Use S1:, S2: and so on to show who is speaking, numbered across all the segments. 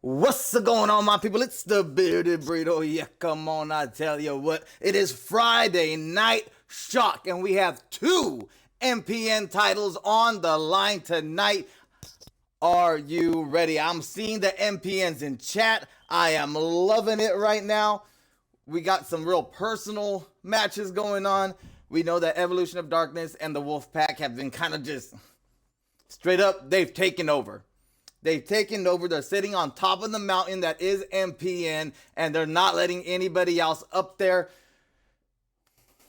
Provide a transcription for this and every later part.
S1: What's going on, my people? It's the Bearded Burrito. Yeah, come on, I tell you what. It is Friday Night Shock, and we have two MPN titles on the line tonight. Are you ready? I'm seeing the MPNs in chat. I am loving it right now. We got some real personal matches going on. We know that Evolution of Darkness and the Wolfpack have been kind of just straight up, they've taken over. They've taken over. They're sitting on top of the mountain that is MPN, and they're not letting anybody else up there.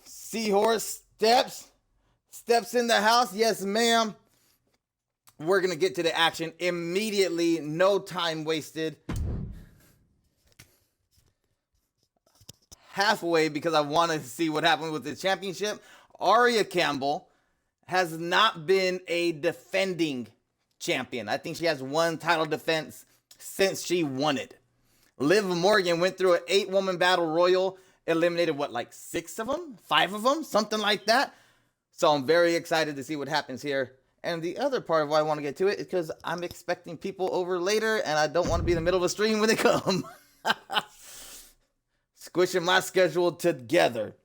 S1: Seahorse steps in the house. Yes, ma'am. We're going to get to the action immediately. No time wasted. Halfway, because I wanted to see what happened with the championship. Aria Campbell has not been a defending champion. I think she has one title defense since she won it. Liv Morgan went through an 8-woman battle royal, eliminated what, like 6 of them? 5 of them? Something like that. So I'm very excited to see what happens here. And the other part of why I want to get to it is because I'm expecting people over later, and I don't want to be in the middle of a stream when they come. Squishing my schedule together.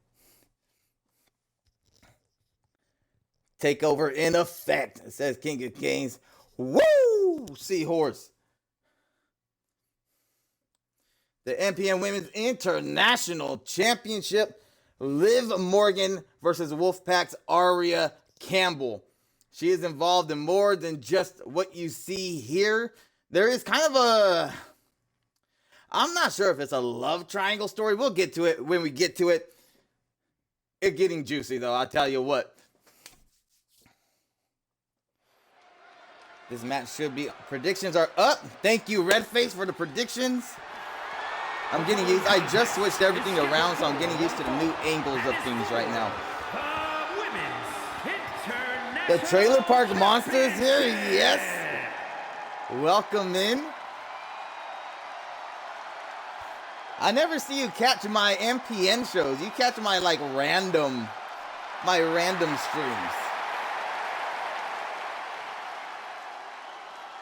S1: Takeover in effect. It says King of Kings. Woo! Seahorse. The MPN Women's International Championship. Liv Morgan versus Wolfpack's Aria Campbell. She is involved in more than just what you see here. There is kind of a... I'm not sure if it's a love triangle story. We'll get to it when we get to it. It's getting juicy, though. I'll tell you what. This match should be... Predictions are up. Thank you, Redface, for the predictions. I'm getting used... I just switched everything around, so I'm getting used to the new angles of things right now. The Trailer Park Monsters here, yes. Welcome in. I never see you catch my MPN shows. You catch my random streams.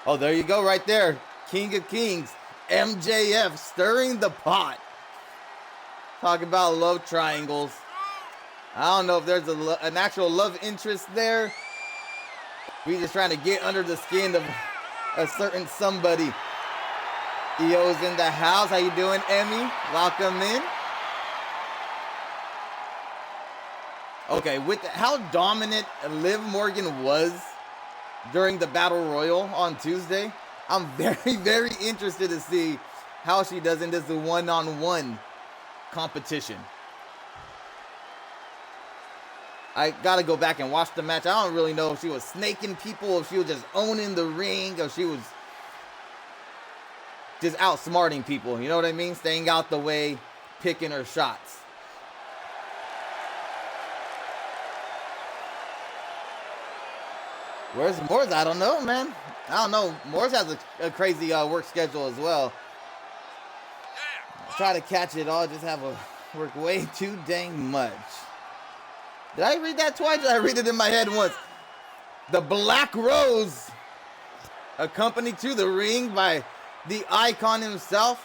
S1: Oh, there you go right there. King of Kings, MJF stirring the pot. Talk about love triangles. I don't know if there's an actual love interest there. We just trying to get under the skin of a certain somebody. EO's in the house. How you doing, Emmy? Welcome in. Okay, with how dominant Liv Morgan was during the Battle Royal on Tuesday, I'm very, very interested to see how she does in this one-on-one competition. I gotta go back and watch the match. I don't really know if she was snaking people, if she was just owning the ring, or if she was just outsmarting people, you know what I mean? Staying out the way, picking her shots. Where's Morris? I don't know, man. I don't know. Morris has a crazy work schedule as well. Try to catch it all, just have a work way too dang much. Did I read that twice? Did I read it in my head once? The Black Rose, accompanied to the ring by the icon himself.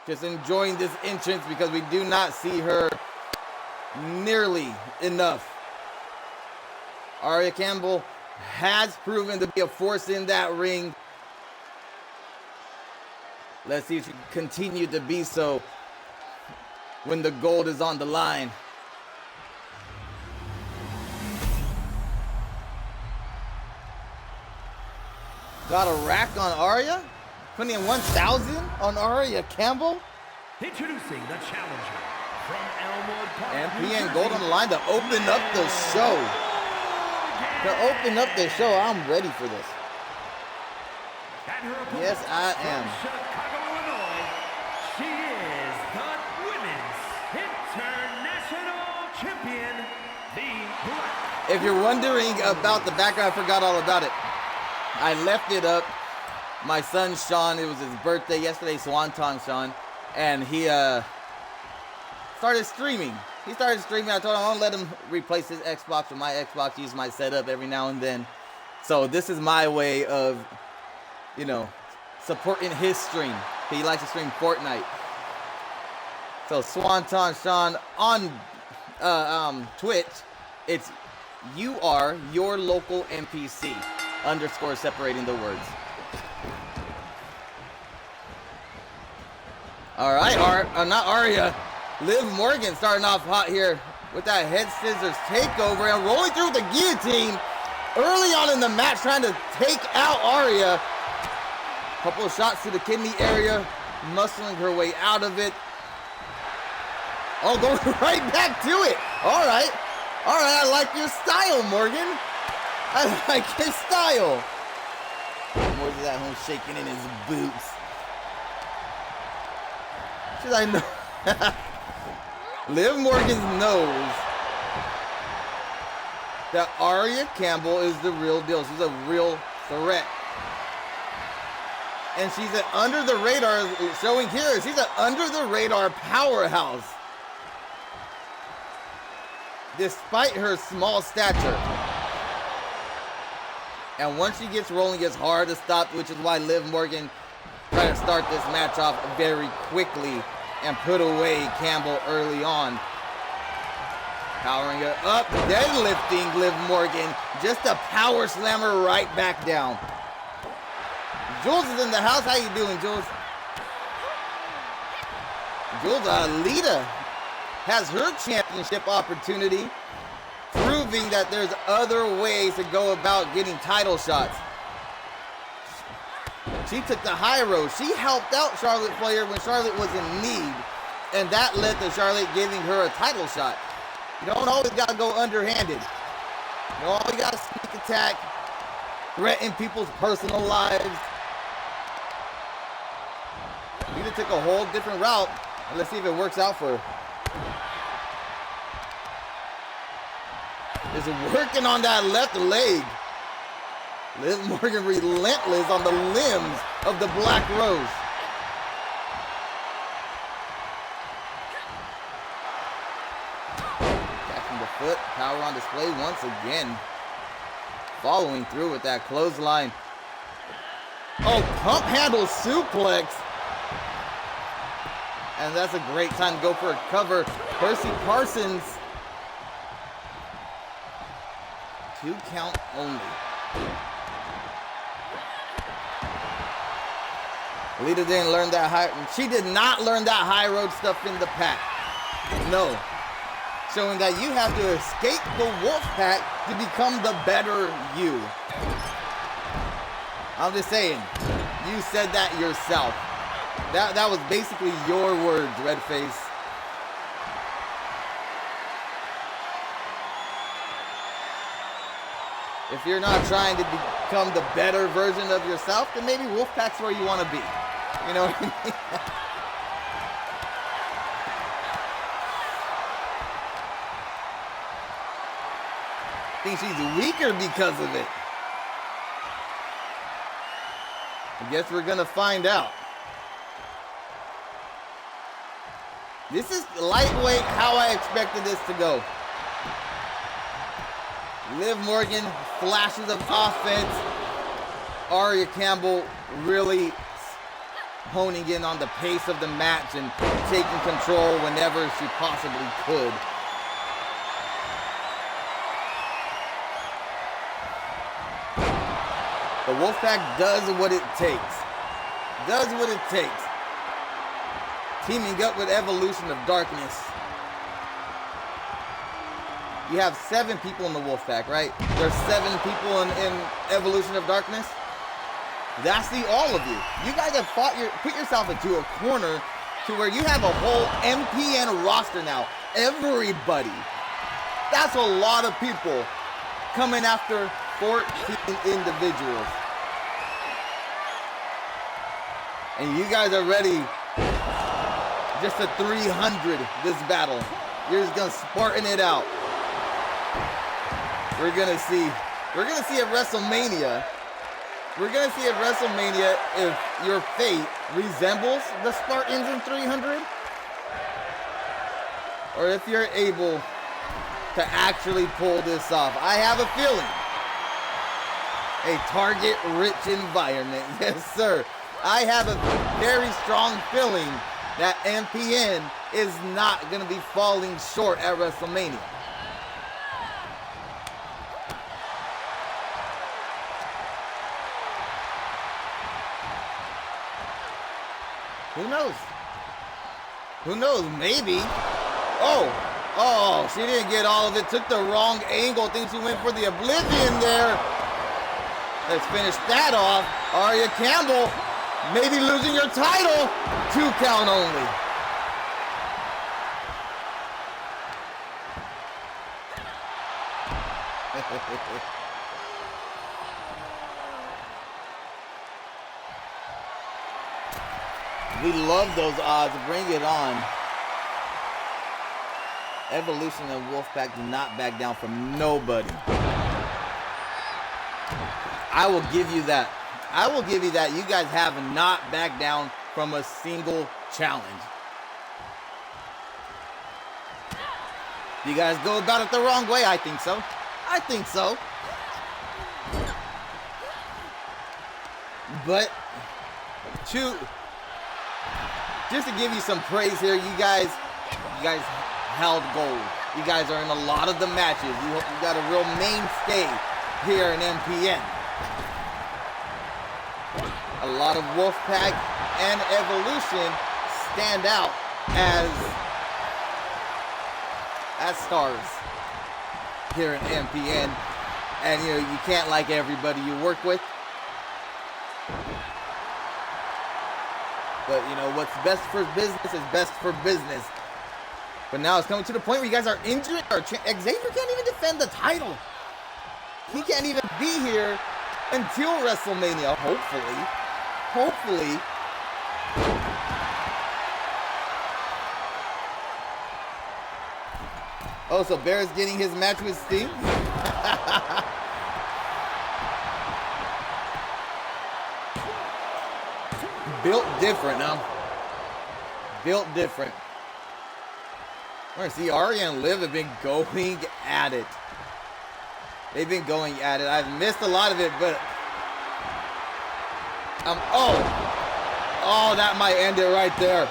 S1: Just enjoying this entrance because we do not see her nearly enough. Aria Campbell has proven to be a force in that ring. Let's see if she can continue to be so when the gold is on the line. Got a rack on Aria? Putting in 1,000 on Aria Campbell?
S2: Introducing the challenger from Elmwood Park,
S1: MPN gold on the line to open up the show. I'm ready for this. Yes, I am.
S2: Chicago, Illinois. She is the Women's International Champion, the Black.
S1: If you're wondering about the background, I forgot all about it. I left it up. My son Sean, it was his birthday yesterday, Swanton Sean, and he started streaming. He started streaming. I told him I'm gonna let him replace his Xbox with my Xbox, use my setup every now and then. So this is my way of, you know, supporting his stream. He likes to stream Fortnite. So Swanton Sean on Twitch, it's you are your local NPC _ separating the words. All right, not Arya. Liv Morgan starting off hot here with that head scissors takeover and rolling through the guillotine early on in the match, trying to take out Arya. Couple of shots to the kidney area, muscling her way out of it. Oh, going right back to it. All right, I like your style, Morgan. I like your style. Morgan's at home shaking in his boots. She's like, no. Liv Morgan knows that Arya Campbell is the real deal. She's a real threat. And she's an under the radar, showing here, she's an under the radar powerhouse. Despite her small stature. And once she gets rolling, it's hard to stop, which is why Liv Morgan tried to start this match off very quickly and put away Campbell early on. Powering her up, deadlifting Liv Morgan, just a power slammer right back down. Jules is in the house. How you doing, Jules? Jules, Lita has her championship opportunity, proving that there's other ways to go about getting title shots. She took the high road. She helped out Charlotte Flair when Charlotte was in need, and that led to Charlotte giving her a title shot. You don't always got to go underhanded. You don't always got to sneak attack, threaten people's personal lives. Lita took a whole different route, and let's see if it works out for her. Is working on that left leg. Liv Morgan relentless on the limbs of the Black Rose. Catching the foot, power on display once again. Following through with that clothesline. Oh, pump handle suplex. And that's a great time to go for a cover. Percy Parsons. 2 count only. Lita didn't learn that she did not learn that high road stuff in the pack. No. Showing that you have to escape the wolf pack to become the better you. I'm just saying, you said that yourself. That was basically your words, Redface. If you're not trying to become the better version of yourself, then maybe Wolfpack's where you want to be. You know what I mean? I think she's weaker because of it. I guess we're gonna find out. This is lightweight how I expected this to go. Liv Morgan, flashes of offense. Arya Campbell really honing in on the pace of the match and taking control whenever she possibly could. The Wolfpack does what it takes. Does what it takes. Teaming up with Evolution of Darkness. You have 7 people in the Wolfpack, right? There's 7 people in Evolution of Darkness. That's all of you. You guys have put yourself into a corner to where you have a whole MPN roster now. Everybody. That's a lot of people coming after 14 individuals. And you guys are ready just a 300 this battle. You're just gonna Spartan it out. We're gonna see at WrestleMania. We're gonna see at WrestleMania if your fate resembles the Spartans in 300, or if you're able to actually pull this off. I have a feeling. A target-rich environment. Yes, sir. I have a very strong feeling that MPN is not going to be falling short at WrestleMania. Who knows? Who knows? Maybe. Oh, she didn't get all of it. Took the wrong angle. Think she went for the oblivion there. Let's finish that off. Aria Campbell, maybe losing your title. 2 count only. We love those odds. Bring it on. Evolution and Wolfpack do not back down from nobody. I will give you that. I will give you that. You guys have not backed down from a single challenge. You guys go about it the wrong way. I think so. I think so. But just to give you some praise here, you guys held gold. You guys are in a lot of the matches. You got a real mainstay here in MPN. A lot of Wolfpack and Evolution stand out as stars here in MPN. And you can't like everybody you work with. But what's best for business is best for business. But now it's coming to the point where you guys are injured. Xavier can't even defend the title. He can't even be here until WrestleMania, hopefully. Hopefully. Oh, so Bear's getting his match with Sting? Built different, huh? Built different. We're gonna see Arya and Liv have been going at it. They've been going at it. I've missed a lot of it, but oh, that might end it right there.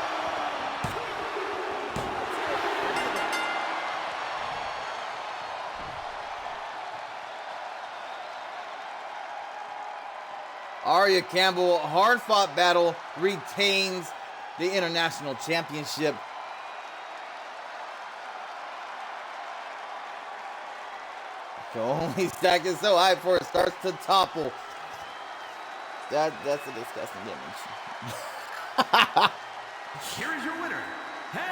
S1: Aria Campbell, hard-fought battle, retains the International Championship. The only stack is so high before it starts to topple. That's a disgusting image.
S2: Here is your winner.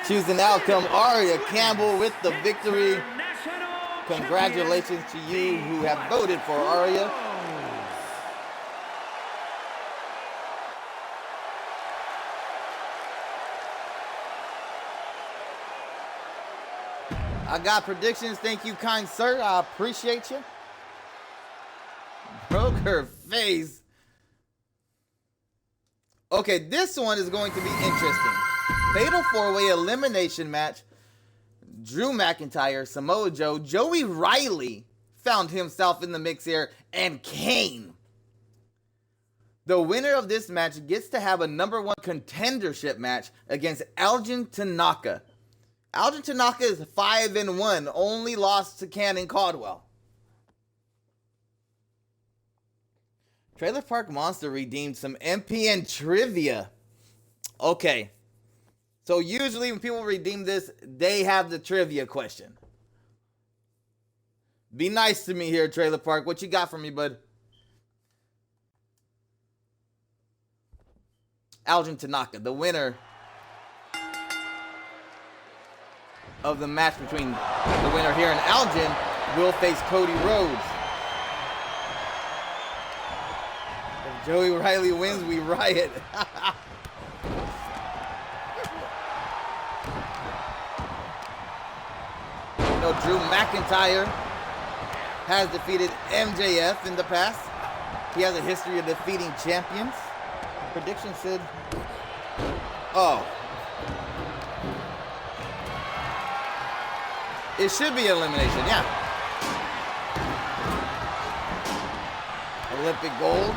S1: Choose an outcome. Aria Campbell with the victory. Congratulations to you who have voted for Aria. I got predictions. Thank you, kind sir. I appreciate you. Broke her face. Okay, this one is going to be interesting. Fatal 4-way elimination match. Drew McIntyre, Samoa Joe, Joey Riley found himself in the mix here, and Kane. The winner of this match gets to have a #1 contendership match against Elgin Tanaka. Elgin Tanaka is 5-1, only lost to Cannon Caldwell. Trailer Park Monster redeemed some MPN trivia. Okay. So usually when people redeem this, they have the trivia question. Be nice to me here, Trailer Park. What you got for me, bud? Elgin Tanaka, the winner of the match between the winner here and Elgin, will face Cody Rhodes. If Joey Riley wins, we riot. Drew McIntyre has defeated MJF in the past. He has a history of defeating champions. Prediction said, It should be elimination, yeah. Olympic gold.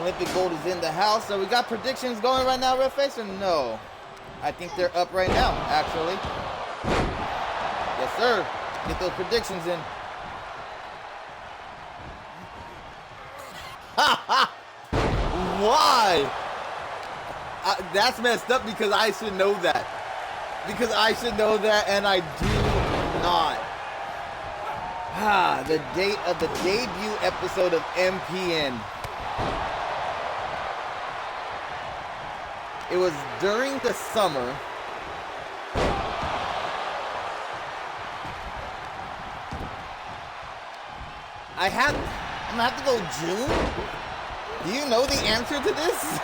S1: Olympic gold is in the house. So we got predictions going right now, Red Face, or no? I think they're up right now, actually. Yes, sir. Get those predictions in. Why? That's messed up because I should know that. Because I should know that, and I do not. The date of the debut episode of MPN. It was during the summer. I'm gonna have to go June. Do you know the answer to this?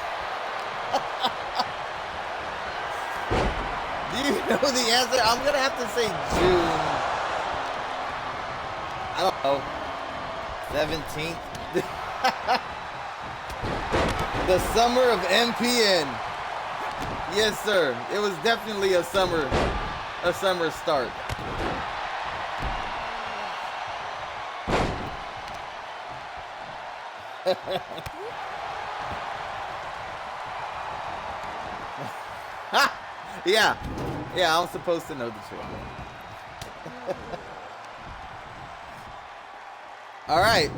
S1: Do you know the answer? I'm gonna have to say June. I don't know. 17th. The summer of MPN. Yes, sir. It was definitely a summer start. Yeah, I'm supposed to know the truth. All right.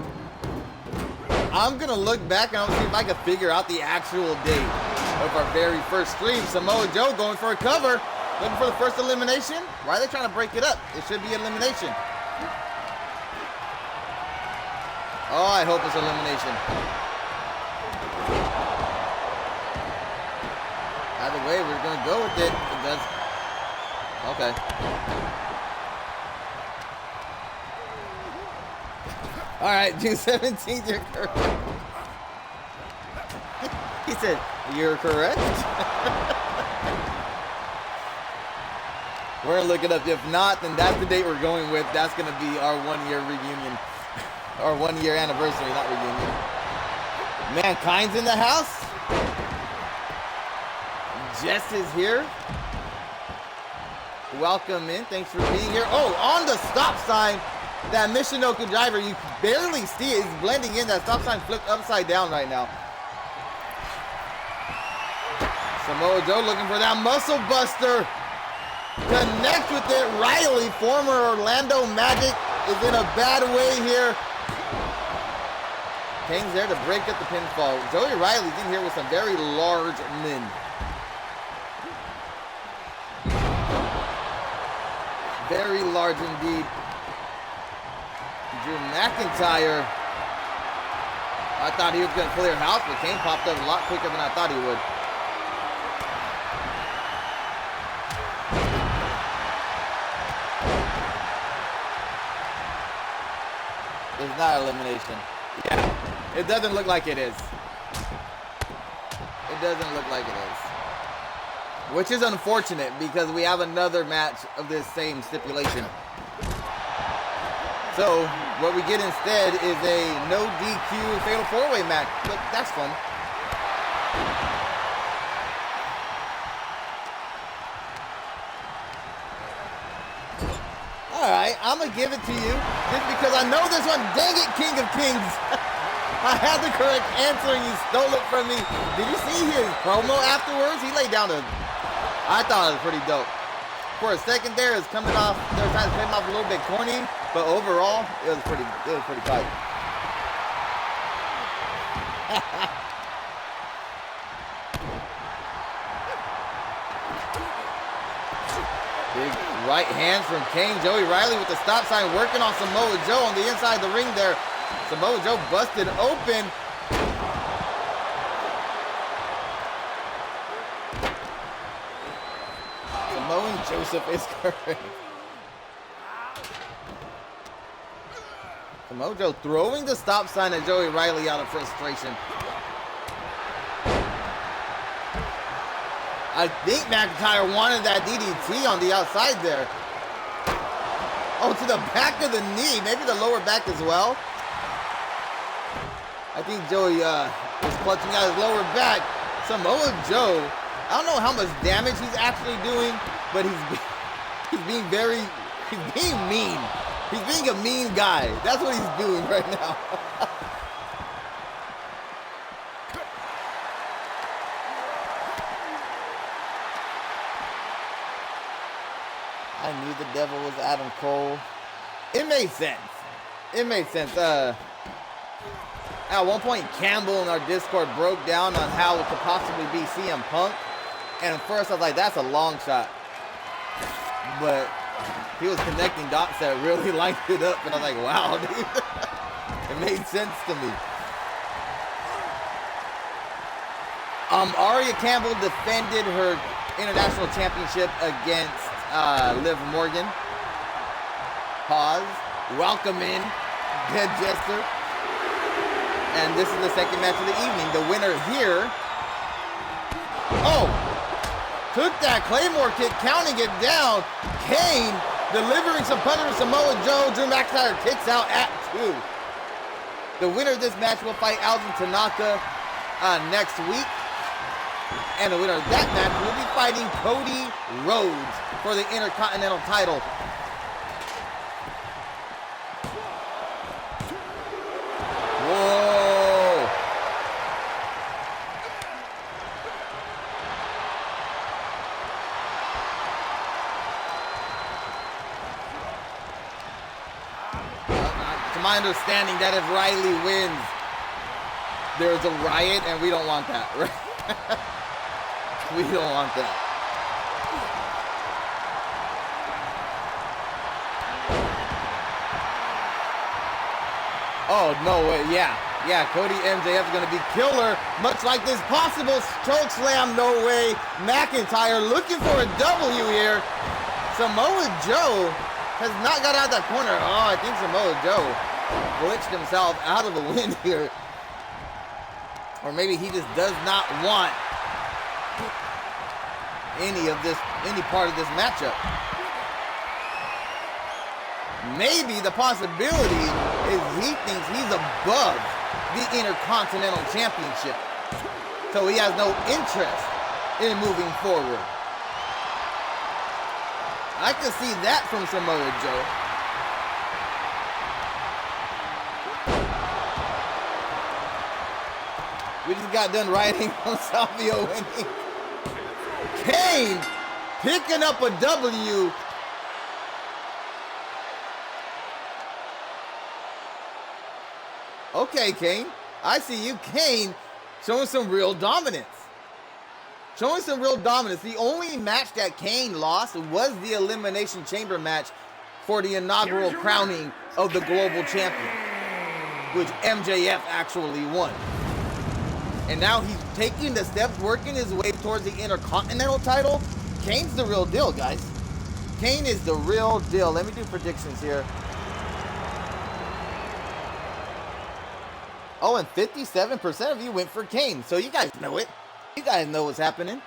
S1: I'm gonna look back and I'll see if I can figure out the actual date of our very first stream. Samoa Joe going for a cover, looking for the first elimination. Why are they trying to break it up? It should be elimination. Oh, I hope it's elimination. Either way, we're gonna go with it. It does. Okay. All right, June 17th, you're correct. He said, you're correct. We're gonna look it up. If not, then that's the date we're going with. That's gonna be our 1-year reunion. Our 1-year anniversary, not reunion. Mankind's in the house. Jess is here. Welcome in. Thanks for being here. Oh, on the stop sign, that Michinoku driver, you barely see it. He's blending in. That stop sign flipped upside down right now. Samoa Joe looking for that muscle buster. Connect with it. Riley, former Orlando Magic, is in a bad way here. Kane's there to break up the pinfall. Joey Riley's in here with some very large men. Very large indeed. Drew McIntyre. I thought he was going to clear house, but Kane popped up a lot quicker than I thought he would. It's not elimination. Yeah, it doesn't look like it is. It doesn't look like it is. Which is unfortunate because we have another match of this same stipulation. So what we get instead is a no DQ fatal 4-way match. But that's fun. Alright, I'm gonna give it to you. Just because I know this one. Dang it, King of Kings. I had the correct answer and you stole it from me. Did you see his promo afterwards? He laid down I thought it was pretty dope. For a second there, it's coming off. They were trying to come off a little bit corny, but overall, it was pretty tight. Big right hand from Kane. Joey Riley with the stop sign working on Samoa Joe on the inside of the ring there. Samoa Joe busted open. Samoan Joseph is correct. Samoa Joe throwing the stop sign at Joey Riley out of frustration. I think McIntyre wanted that DDT on the outside there. Oh, to the back of the knee. Maybe the lower back as well. I think Joey is clutching out his lower back. Samoa Joe, I don't know how much damage he's actually doing, but he's being mean. He's being a mean guy. That's what he's doing right now. I knew the devil was Adam Cole. It made sense. It made sense. At one point, Campbell in our Discord broke down on how it could possibly be CM Punk. And at first, I was like, that's a long shot. But he was connecting dots that really lined it up. And I was like, wow, dude. It made sense to me. Aria Campbell defended her international championship against Liv Morgan. Pause. Welcome in, Dead Jester. And this is the second match of the evening. The winner here. Oh! Took that Claymore kick, counting it down. Kane delivering some punch to Samoa Joe. Drew McIntyre kicks out at 2. The winner of this match will fight Alvin Tanaka next week. And the winner of that match will be fighting Cody Rhodes for the Intercontinental title. Whoa! To my understanding, that if Riley wins, there's a riot, and we don't want that, right? We don't want that. Oh, no way. Yeah, Cody MJF is going to be killer, much like this possible choke slam. No way. McIntyre looking for a W here. Samoa Joe has not got out of that corner. Oh, I think Samoa Joe glitched himself out of a win here. Or maybe he just does not want any part of this matchup. Maybe the possibility is he thinks he's above the Intercontinental Championship. So he has no interest in moving forward. I can see that from Samoa Joe. We just got done writing on Savio winning. Kane picking up a W. Okay, Kane. I see you. Kane showing some real dominance. Showing some real dominance. The only match that Kane lost was the Elimination Chamber match for the inaugural crowning of the Global Champion, which MJF actually won. And now he's taking the steps, working his way towards the Intercontinental title. Kane's the real deal, guys. Kane is the real deal. Let me do predictions here. Oh, and 57% of you went for Kane. So you guys know it. You guys know what's happening.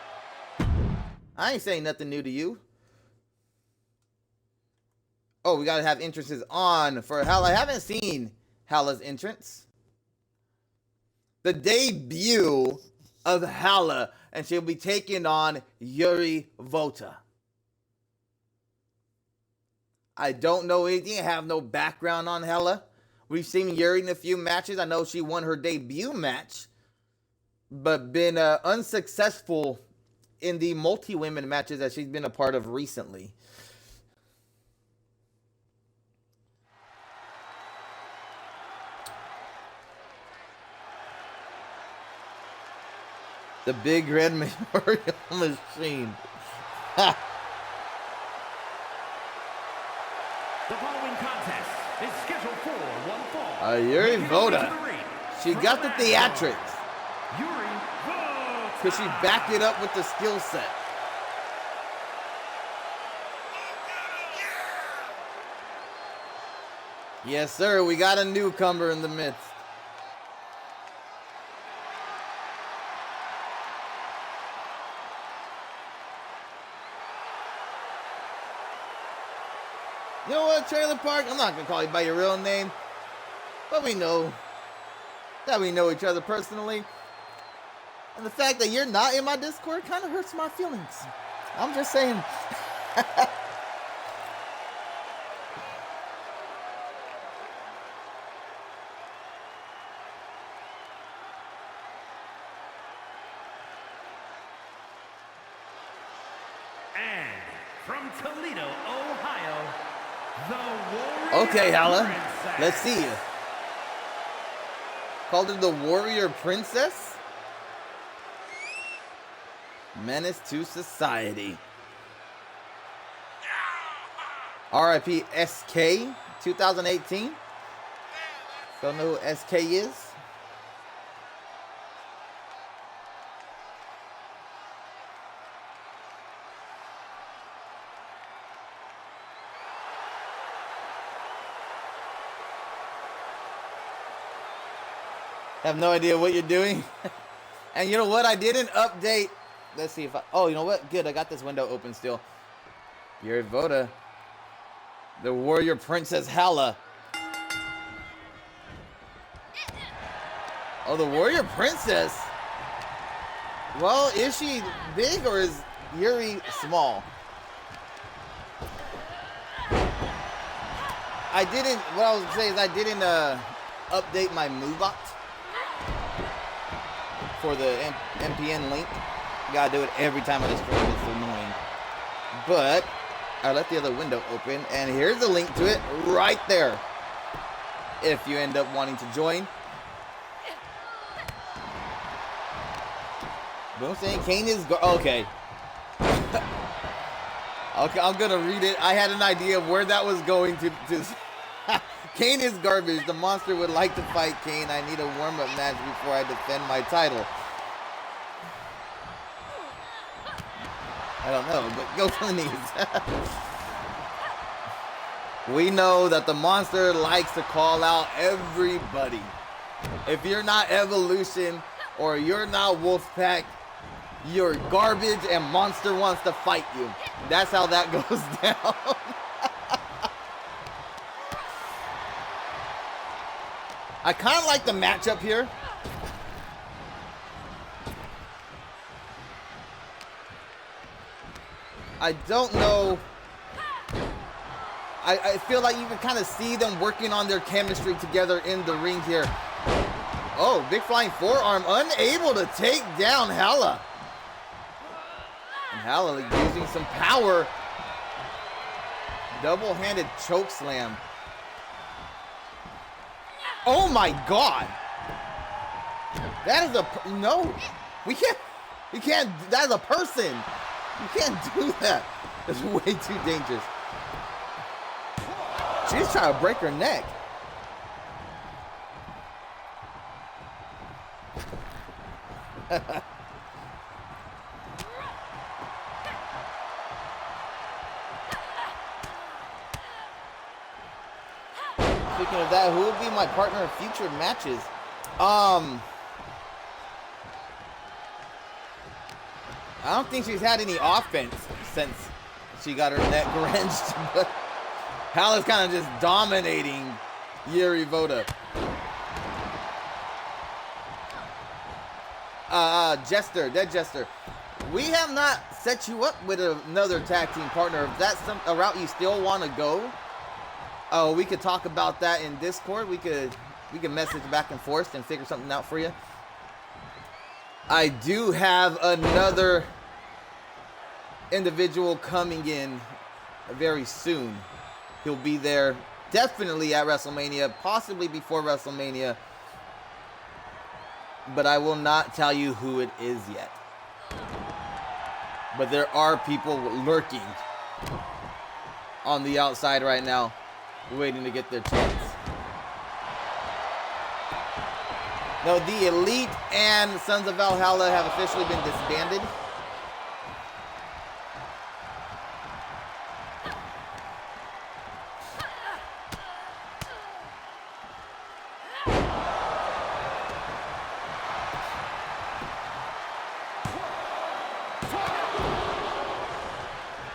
S1: I ain't saying nothing new to you. Oh, we got to have entrances on for Hala. I haven't seen Hala's entrance. The debut of Hala, and she'll be taking on Yuri Vota. I don't know anything. I have no background on Hala. We've seen Yuri in a few matches. I know she won her debut match, but been unsuccessful in the multi-women matches that she's been a part of recently. The big red memorial machine.
S2: The following contest is scheduled for one fall.
S1: Yuri Vota. She got the theatrics.
S2: Yuri Vota.
S1: Because she backed it up with the skill set. Yes, sir. We got a newcomer in the midst. You know what, Trailer Park? I'm not going to call you by your real name. But we know that we know each other personally. And the fact that you're not in my Discord kind of hurts my feelings. I'm just saying.
S2: Toledo, Ohio, the Warrior
S1: Okay, Hala.
S2: Princess.
S1: Let's see you. Called her the Warrior Princess. Menace to society. RIP SK 2018. Don't know who SK is? Have no idea what you're doing. And you know what? I didn't update. Let's see if I... Oh, you know what? Good. I got this window open still. Yuri Voda. The Warrior Princess Hala. Oh, the Warrior Princess. Well, is she big or is Yuri small? What I was going to say is I didn't update my MoveBot for the MPN link. Gotta do it every time I destroy it. It's annoying. But I left the other window open, and here's a link to it right there. If you end up wanting to join. Boom saying Kane is okay. Okay, I'm gonna read it. I had an idea of where that was going to Kane is garbage. The monster would like to fight Kane. I need a warm-up match before I defend my title. I don't know, but go for the knees. We know that the monster likes to call out everybody. If you're not Evolution or you're not Wolfpack, you're garbage and monster wants to fight you. That's how that goes down. I kind of like the matchup here. I don't know. I feel like you can kind of see them working on their chemistry together in the ring here. Oh, big flying forearm, unable to take down Hala. And Hala using some power. Double-handed choke slam. Oh my God. That is a, no. We can't, that is a person. You can't do that. It's way too dangerous. She's trying to break her neck. Speaking of that, who would be my partner in future matches? I don't think she's had any offense since she got her neck wrenched, but Hala's kind of just dominating Yuri Voda. Jester, Dead Jester. We have not set you up with another tag team partner. If that's a route you still want to go, we could talk about that in Discord. We could message back and forth and figure something out for you. I do have another individual coming in very soon. He'll be there definitely at WrestleMania, possibly before WrestleMania, but I will not tell you who it is yet. But there are people lurking on the outside right now, waiting to get their chance. No, the Elite and Sons of Valhalla have officially been disbanded.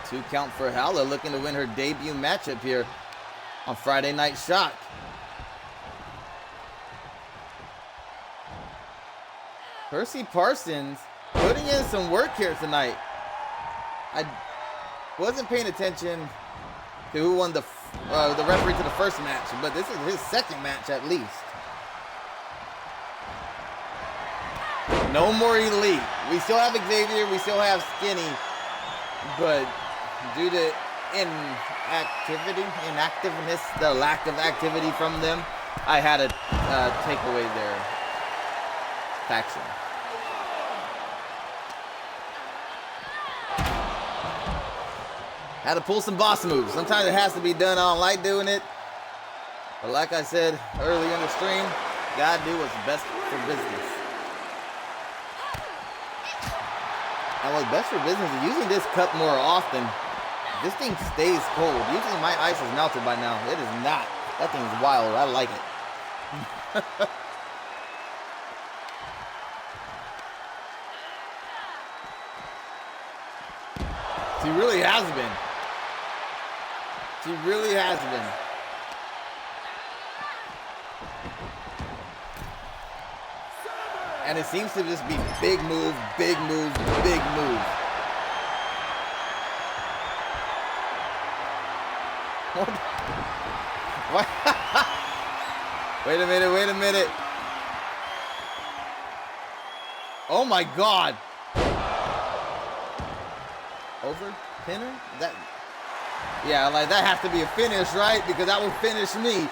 S1: Two count for Hala, looking to win her debut matchup here on Friday Night Shock. Percy Parsons putting in some work here tonight. I wasn't paying attention to who won the referee to the first match, but this is his second match at least. No more Elite. We still have Xavier, we still have Skinny, but due to inactiveness, the lack of activity from them, I had to take away their faction. Had to pull some boss moves. Sometimes it has to be done. I don't like doing it. But like I said earlier in the stream, gotta do what's best for business. And what's best for business is using this cup more often. This thing stays cold. Usually my ice is melted by now. It is not. That thing is wild. I like it. She really has been. She really has been. And it seems to just be big move, big move, big move. What? Wait a minute, wait a minute. Oh my God. Over pinner? That, yeah, like that has to be a finish, right? Because that would finish me.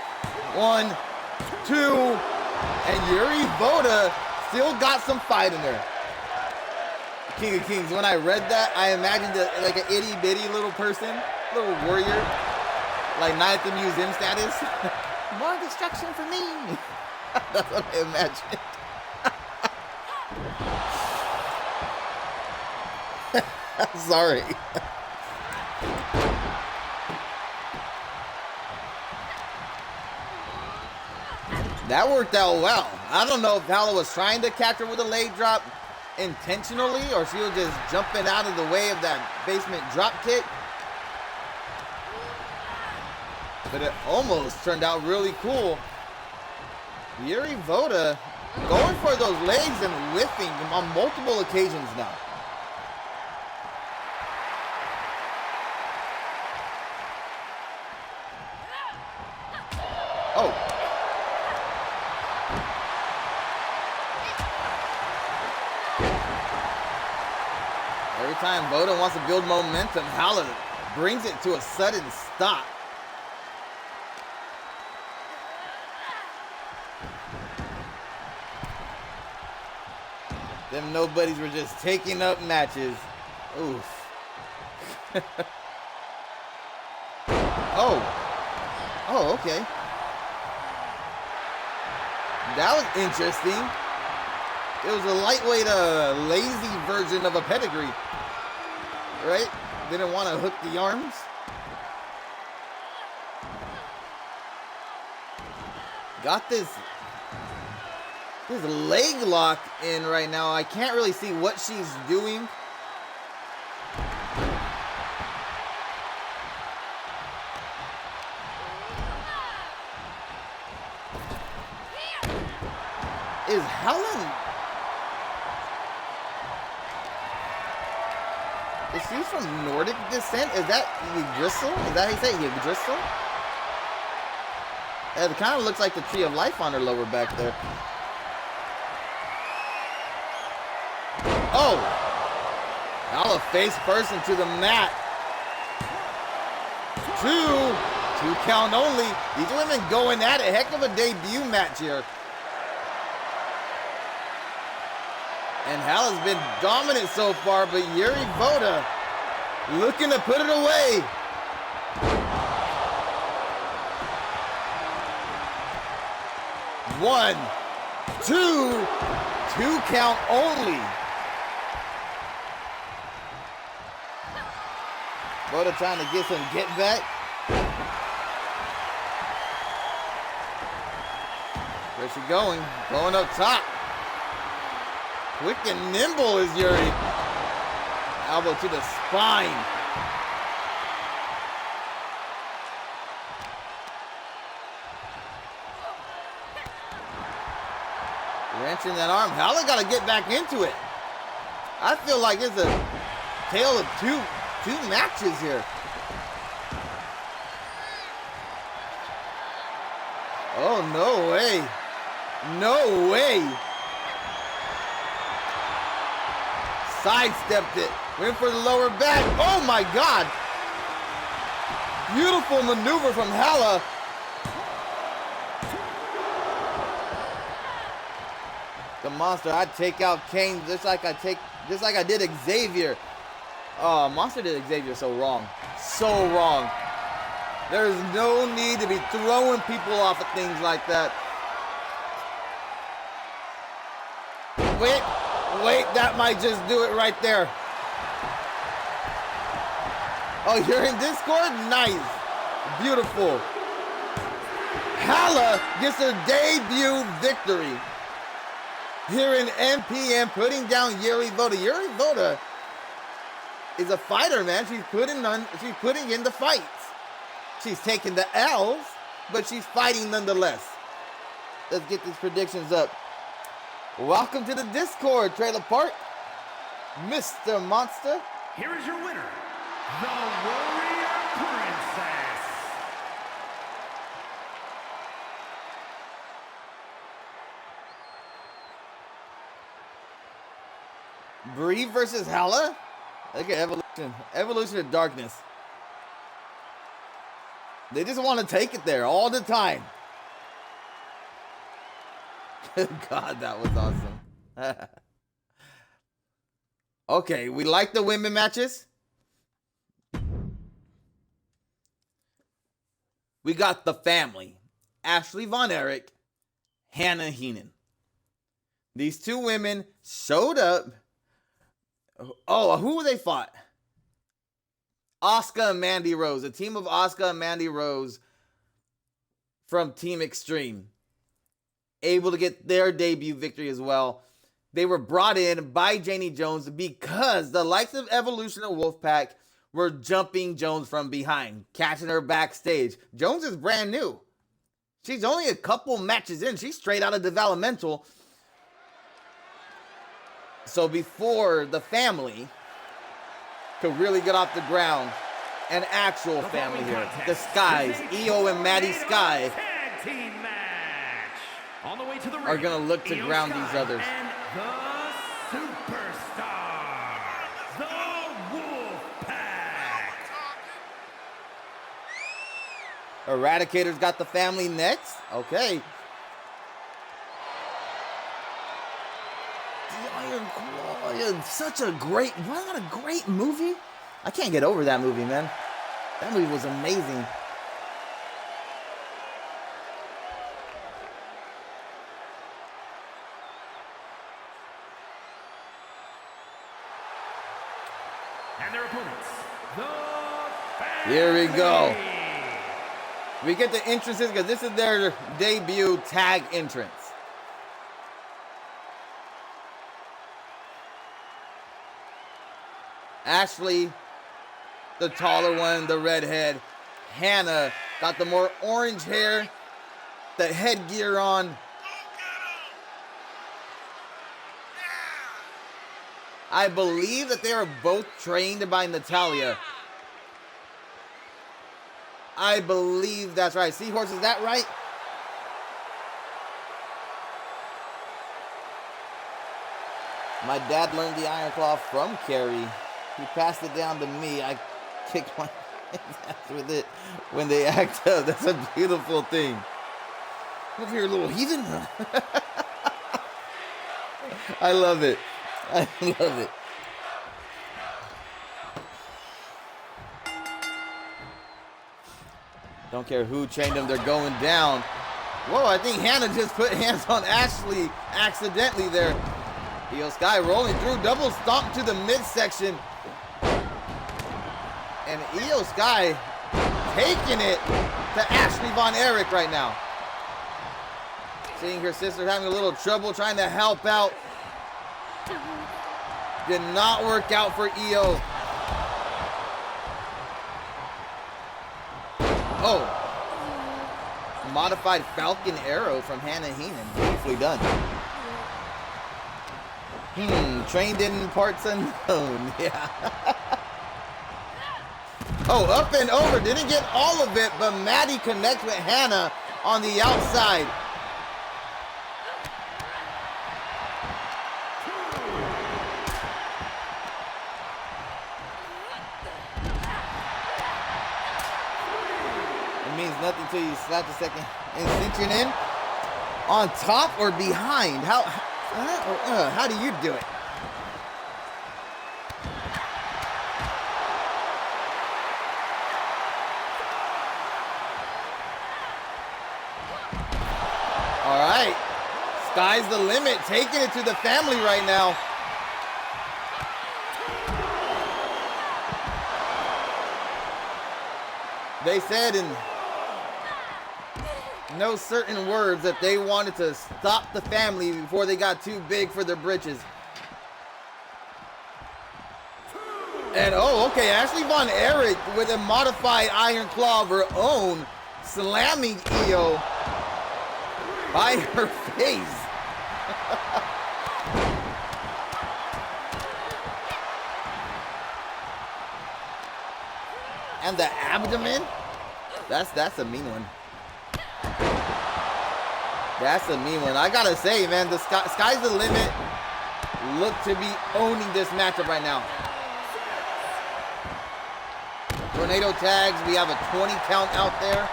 S1: 1, 2, and Yuri Voda still got some fight in her. King of Kings, when I read that, I imagined like an itty bitty little person, little warrior, like Night at the Museum status. More destruction for me. That's what I imagined. Sorry. That worked out well. I don't know if Hala was trying to catch her with a leg drop intentionally, or she was just jumping out of the way of that basement drop kick. But it almost turned out really cool. Yuri Voda going for those legs and whiffing on multiple occasions now. Oh. Every time Voda wants to build momentum, Hala brings it to a sudden stop. Them nobodies were just taking up matches. Oof. Oh. Oh, okay. That was interesting. It was a lightweight, lazy version of a pedigree. Right? Didn't want to hook the arms. Got this leg lock in right now. I can't really see what she's doing. Is Helen... Is she from Nordic descent? Is that Yggdrasil? Is that how you say it? Yggdrasil? It kind of looks like the Tree of Life on her lower back there. Oh! Hala face first into the mat. 2 count only. These women going at it. Heck of a debut match here. And Hala's been dominant so far, but Yuri Voda looking to put it away. One, two count only. Voda trying to get some get back. Where's she going? Going up top. Quick and nimble is Yuri. Elbow to the spine. Wrenching that arm. Hala got to get back into it. I feel like it's a tale of two matches here. Oh, no way. No way. Sidestepped it. Went for the lower back. Oh my God. Beautiful maneuver from Hala. The monster, I'd take out Kane just like I did Xavier. Oh, Monster did Xavier so wrong. So wrong. There's no need to be throwing people off of things like that. Wait, that might just do it right there. Oh, you're in Discord? Nice. Beautiful. Hala gets her debut victory here in MPN, putting down Yuri Voda. Yuri Voda is a fighter, man. She's putting in the fights. She's taking the L's, but she's fighting nonetheless. Let's get these predictions up. Welcome to the Discord, Trailer Park. Mr. Monster.
S2: Here is your winner, the Warrior Princess.
S1: Bree versus Hala? Look at Evolution. Evolution of Darkness. They just want to take it there all the time. God, that was awesome. Okay, we like the women matches. We got the family. Ashley Von Erich, Hannah Heenan. These two women showed up. Oh, who they fought? Asuka and Mandy Rose. A team of Asuka and Mandy Rose from Team Extreme. Able to get their debut victory as well. They were brought in by Janie Jones because the likes of Evolution and Wolfpack were jumping Jones from behind, catching her backstage. Jones is brand new. She's only a couple matches in. She's straight out of developmental. So before the family could really get off the ground, an actual family here. The Skies, Io and Maddie Sky,
S2: Tag team match. On the way to the ring,
S1: are going to look to
S2: Io
S1: ground
S2: Sky
S1: these others.
S2: And the Superstar, the Wolfpack.
S1: Eradicator's got the family next. Okay. The Iron Claw. Yeah, such a great, what a great movie. I can't get over that movie, man. That movie was amazing.
S2: And their opponents, the
S1: Here we go.
S2: Family.
S1: We get the entrances because this is their debut tag entrance. Ashley, the taller one, the redhead. Hannah got the more orange hair, the headgear on. I believe that they are both trained by Natalya. I believe that's right. Seahorse, is that right? My dad learned the Iron Claw from Kerry. He passed it down to me. I kicked my ass with it when they act up. That's a beautiful thing. Over here, little heathen. I love it. I love it. Don't care who trained them, they're going down. Whoa, I think Hannah just put hands on Ashley accidentally there. Io Sky rolling through, double stomp to the midsection. And Io Sky taking it to Ashley Von Erich right now. Seeing her sister having a little trouble trying to help out. Did not work out for Io. Oh. Modified Falcon Arrow from Hannah Heenan. Beautifully done. Trained in parts unknown. Yeah. Oh, up and over. Didn't get all of it, but Maddie connects with Hannah on the outside. nothing till you slap the second and cinch it in. On top or behind? How do you do it? All right. Sky's the limit. Taking it to the family right now. They said in no certain words that they wanted to stop the family before they got too big for their britches. And oh, okay, Ashley Von Erich with a modified Iron Claw of her own, slamming Io by her face. And the abdomen, that's a mean one. That's a mean one. I gotta say, man, the Sky's the limit look to be owning this matchup right now. Tornado tags, we have a 20 count out there,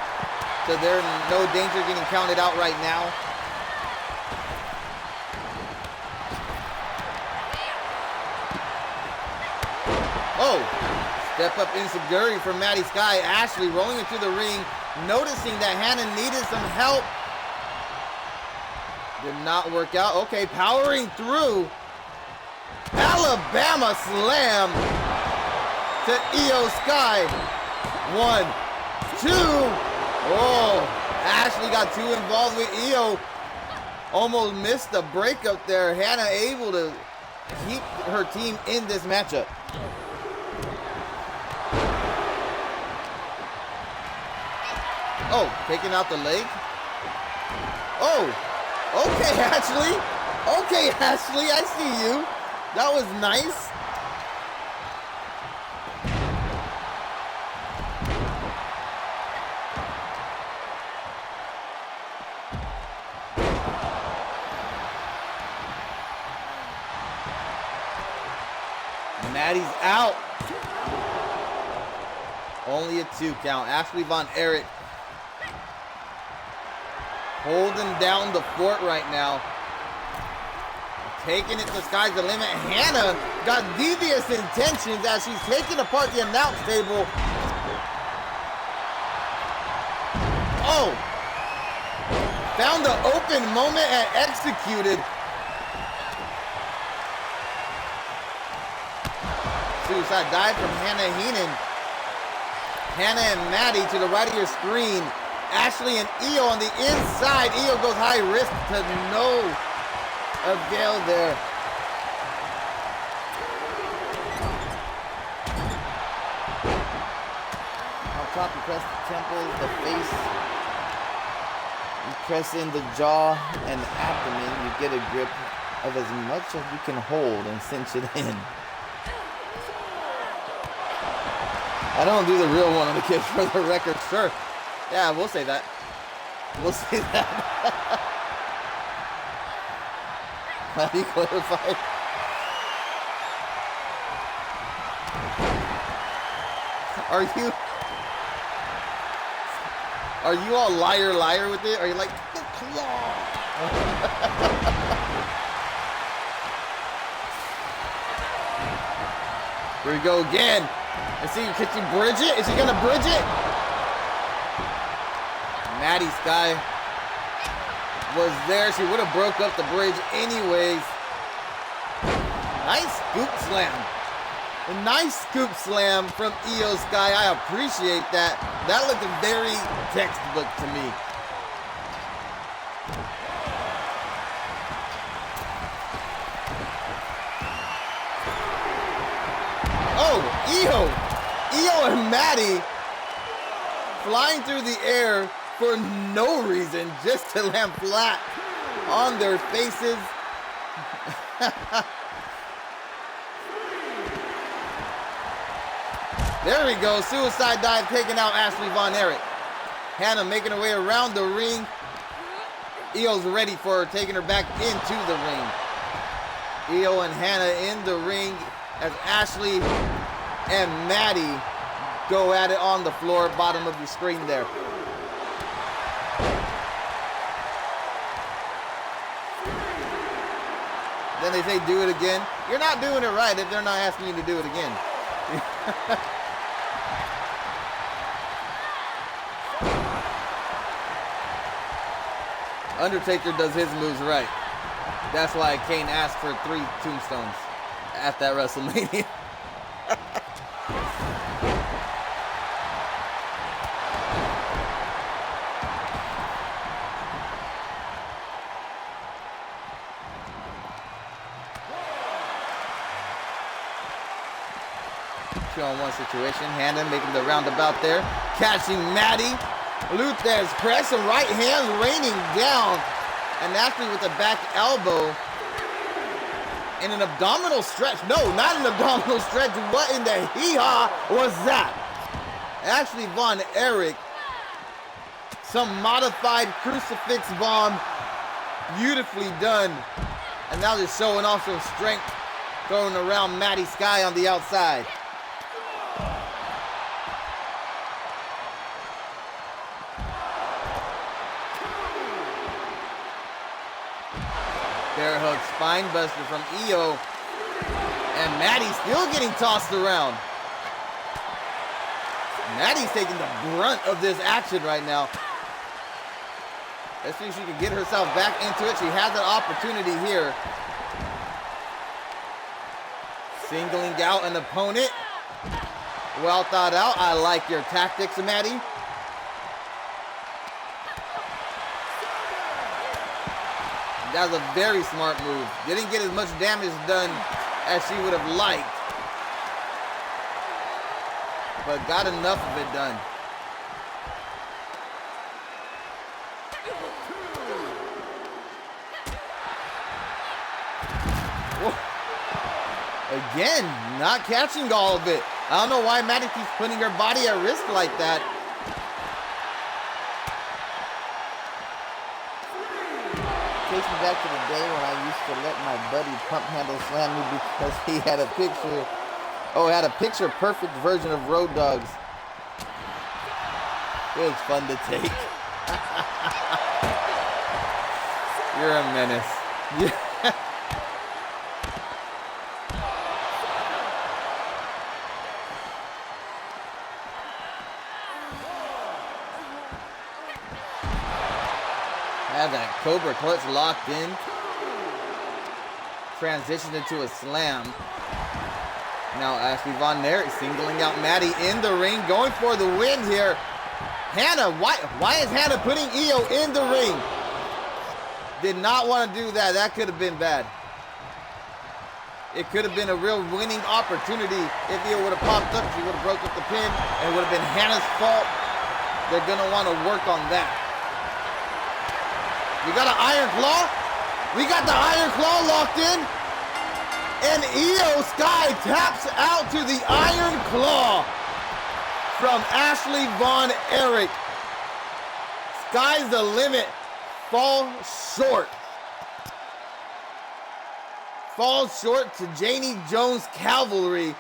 S1: so there's no danger getting counted out right now. Oh, step up insecurity from Maddie Sky. Ashley rolling into the ring, noticing that Hannah needed some help. Did not work out. Okay, powering through. Alabama slam to Io Sky. 1, 2. Oh, Ashley got too involved with Io. Almost missed the breakup there. Hannah able to keep her team in this matchup. Oh, taking out the leg. Oh, okay, Ashley. Okay, Ashley, I see you. That was nice. Maddie's out. Only a 2 count. Ashley Von Erich holding down the fort right now. Taking it to Sky's the limit. Hannah got devious intentions as she's taking apart the announce table. Oh! Found the open moment and executed. Suicide dive from Hannah Heenan. Hannah and Maddie to the right of your screen. Ashley and Io on the inside. Io goes high risk to no avail there. On top, you press the temples, the face. You press in the jaw and the abdomen. You get a grip of as much as you can hold and cinch it in. I don't do the real one on the kids for the record, sure. Yeah, we'll say that. We'll say that. Have you clarified? Are you all liar with it? Are you like the claw? Here we go again. Let's see, can she bridge it? Is she gonna bridge it? Maddie Sky was there. She would have broke up the bridge anyways. Nice scoop slam. A nice scoop slam from Io Sky. I appreciate that. That looked very textbook to me. Oh, Io and Maddie flying through the air for no reason, just to land flat on their faces. There we go, suicide dive taking out Ashley Von Erich. Hannah making her way around the ring. Io's ready for her, taking her back into the ring. Io and Hannah in the ring as Ashley and Maddie go at it on the floor, bottom of your screen there. Then they say do it again. You're not doing it right if they're not asking you to do it again. Undertaker does his moves right. That's why Kane asked for 3 tombstones at that WrestleMania. Two-on-one situation. Hannah making the roundabout there. Catching Maddie. Luther's press and right hands raining down. And actually with the back elbow. In an abdominal stretch. No, not an abdominal stretch. What in the hee-haw was that? Ashley Von Erich. Some modified crucifix bomb. Beautifully done. And now just showing off some strength. Throwing around Maddie Sky on the outside. Bear hug spine buster from Io. And Maddie still getting tossed around. Maddie's taking the brunt of this action right now. Let's see if she can get herself back into it. She has an opportunity here. Singling out an opponent. Well thought out. I like your tactics, Maddie. That was a very smart move. Didn't get as much damage done as she would have liked. But got enough of it done. Whoa. Again, not catching all of it. I don't know why Maddie keeps putting her body at risk like that. Takes me back to the day when I used to let my buddy pump handle slam me because he had a picture perfect version of Road Dogs. It was fun to take. You're a menace. Have that Cobra clutch locked in. Transitioned into a slam. Now Ashley Von Erich singling out Maddie in the ring, going for the win here. Hannah, why is Hannah putting Io in the ring? Did not want to do that. That could have been bad. It could have been a real winning opportunity. If Io would have popped up, she would have broke up the pin, and it would have been Hannah's fault. They're going to want to work on that. We got an Iron Claw. We got the Iron Claw locked in. And Io Sky taps out to the Iron Claw from Ashley Von Erich. Sky's the limit. Falls short. Falls short to Janie Jones Cavalry.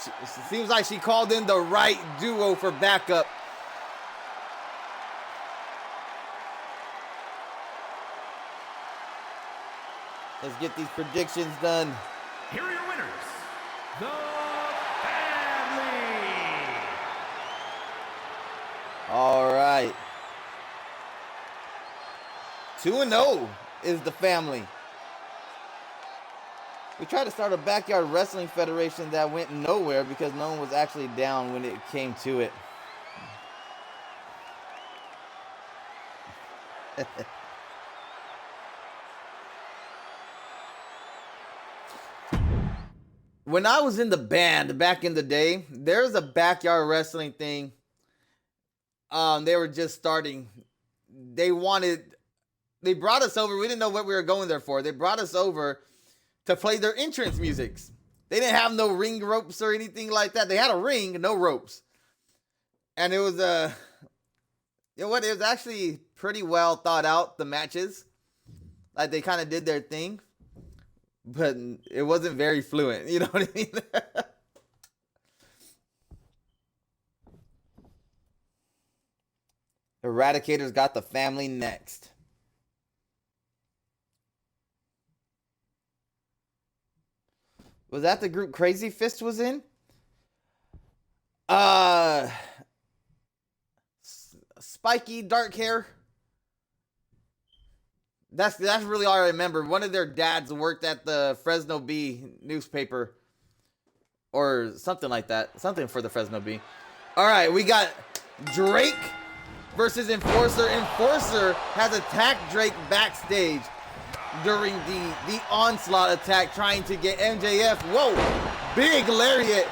S1: It seems like she called in the right duo for backup. Let's get these predictions done.
S2: Here are your winners, the family.
S1: All right. 2-0 is the family. We tried to start a backyard wrestling federation that went nowhere because no one was actually down when it came to it. When I was in the band back in the day, there's a backyard wrestling thing. They were just starting. They brought us over. We didn't know what we were going there for. They brought us over to play their entrance musics. They didn't have no ring ropes or anything like that. They had a ring, no ropes. And it was you know what? It was actually pretty well thought out, the matches. Like they kind of did their thing. But it wasn't very fluent, you know what I mean? Eradicator's got the family next. Was that the group Crazy Fist was in? Uh, Spiky, dark hair. That's really all I remember. One of their dads worked at the Fresno Bee newspaper. Or something like that. Something for the Fresno Bee. Alright, we got Drake versus Enforcer. Enforcer has attacked Drake backstage during the onslaught attack, trying to get MJF. Whoa! Big lariat.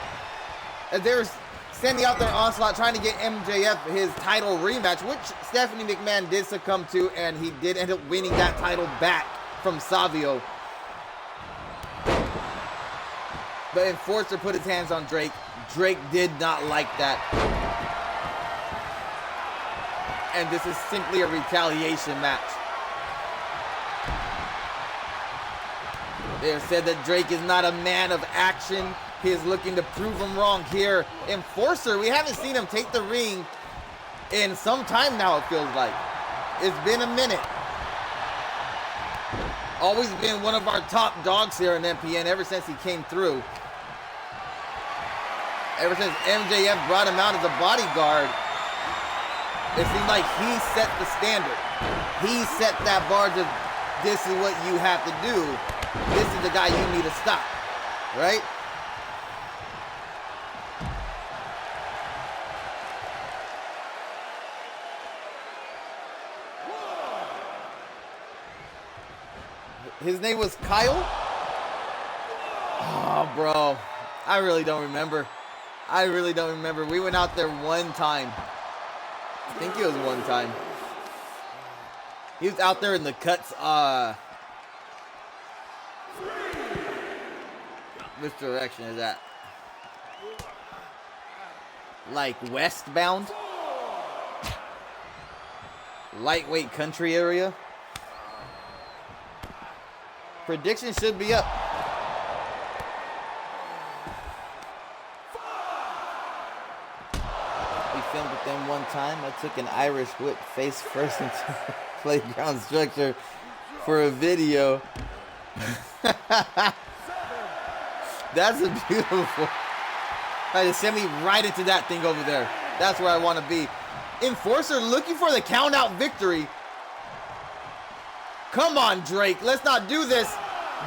S1: As they were standing out there onslaught, trying to get MJF his title rematch, which Stephanie McMahon did succumb to, and he did end up winning that title back from Savio. But Enforcer put his hands on Drake. Drake did not like that. And this is simply a retaliation match. They have said that Drake is not a man of action. He is looking to prove him wrong here. Enforcer, we haven't seen him take the ring in some time now, it feels like. It's been a minute. Always been one of our top dogs here in MPN ever since he came through. Ever since MJF brought him out as a bodyguard, it seemed like he set the standard. He set that bar to, this is what you have to do. This is the guy you need to stop, right? His name was Kyle? Oh, bro. I really don't remember. I really don't remember. We went out there one time. I think it was one time. He was out there in the cuts. Which direction is that? Like westbound? Lightweight country area? Prediction should be up. We filmed with them one time. I took an Irish whip face first into the playground structure for a video. That's a beautiful. I just sent me right into that thing over there. That's where I want to be. Enforcer looking for the count out victory. Come on, Drake. Let's not do this.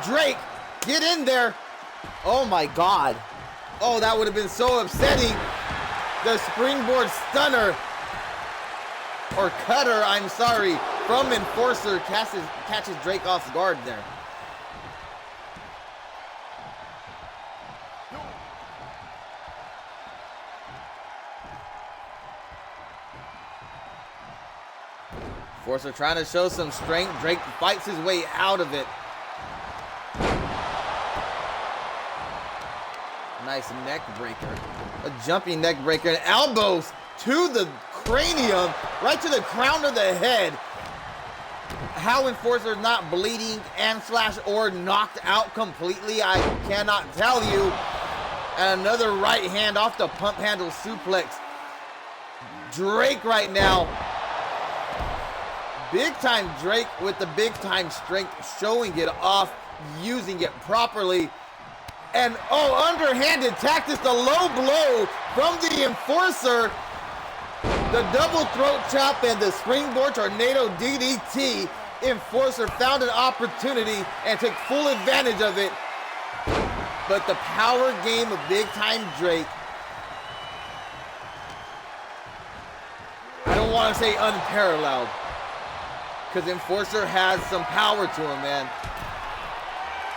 S1: Drake, get in there. Oh, my God. Oh, that would have been so upsetting. The springboard stunner. Or cutter, I'm sorry. From Enforcer catches Drake off guard there. Enforcer trying to show some strength. Drake fights his way out of it. Nice neck breaker. A jumping neck breaker. And elbows to the cranium. Right to the crown of the head. How Enforcer not bleeding and / or knocked out completely, I cannot tell you. And another right hand off the pump handle suplex. Drake right now. Big time Drake with the big time strength, showing it off, using it properly. And oh, underhanded tactics, the low blow from the Enforcer. The double throat chop and the springboard tornado DDT. Enforcer found an opportunity and took full advantage of it. But the power game of big time Drake. I don't want to say unparalleled, because Enforcer has some power to him, man.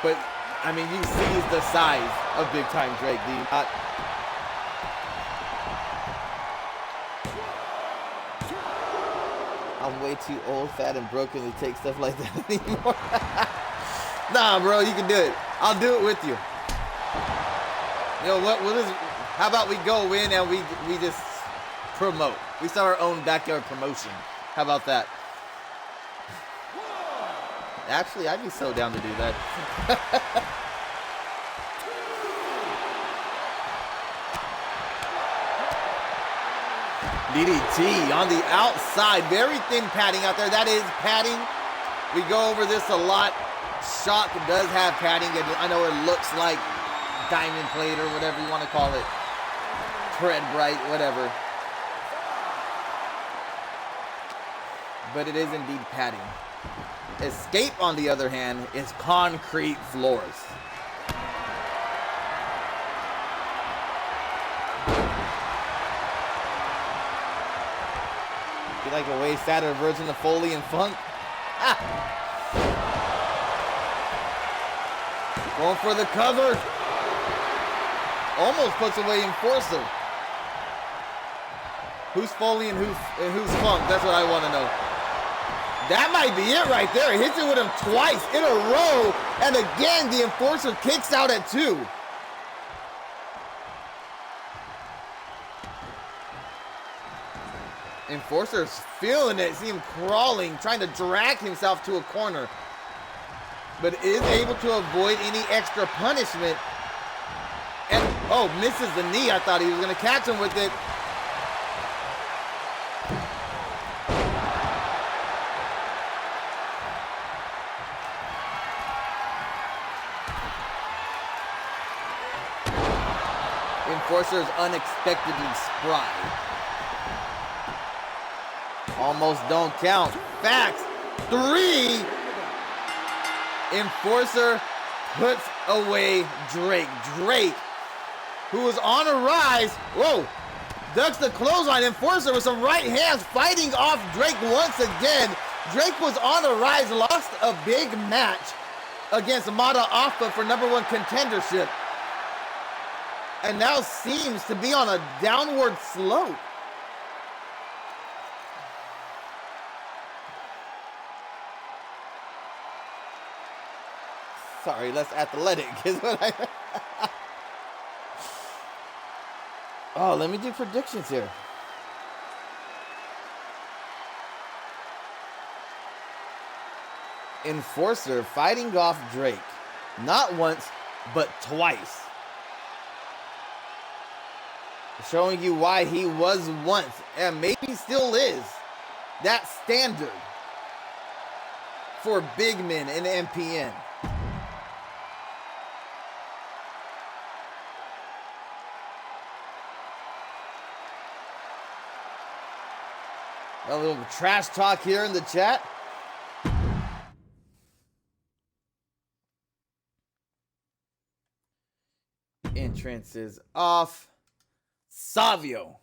S1: But, I mean, you see the size of big time Drake, do you not? I'm way too old, fat, and broken to take stuff like that anymore. Nah, bro, you can do it. I'll do it with you. You know what? How about we go in and we just promote? We start our own backyard promotion. How about that? Actually, I'd be so down to do that. DDT on the outside. Very thin padding out there. That is padding. We go over this a lot. Shock does have padding. I know it looks like diamond plate or whatever you want to call it. Tread bright, whatever. But it is indeed padding. Escape, on the other hand, is concrete floors. Be like a way sadder version of Foley and Funk. Ah. Going for the cover. Almost puts away Enforcer. Who's Foley and who's Funk? That's what I want to know. That might be it right there. He hits it with him twice in a row. And again, the Enforcer kicks out at 2. Enforcer's feeling it. See him crawling, trying to drag himself to a corner. But is able to avoid any extra punishment. And, oh, misses the knee. I thought he was going to catch him with it. Enforcer is unexpectedly spry. Almost don't count. Facts. 3. Enforcer puts away Drake. Drake, who was on a rise. Whoa. Ducks the clothesline. Enforcer with some right hands fighting off Drake once again. Drake was on a rise, lost a big match against Mata Alpha for #1 contendership. And now seems to be on a downward slope. Sorry, less athletic is what I... Oh, let me do predictions here. Enforcer fighting off Drake. Not once, but twice. Showing you why he was once, and maybe still is, that standard for big men in MPN. A little trash talk here in the chat. Entrance is off. Savio,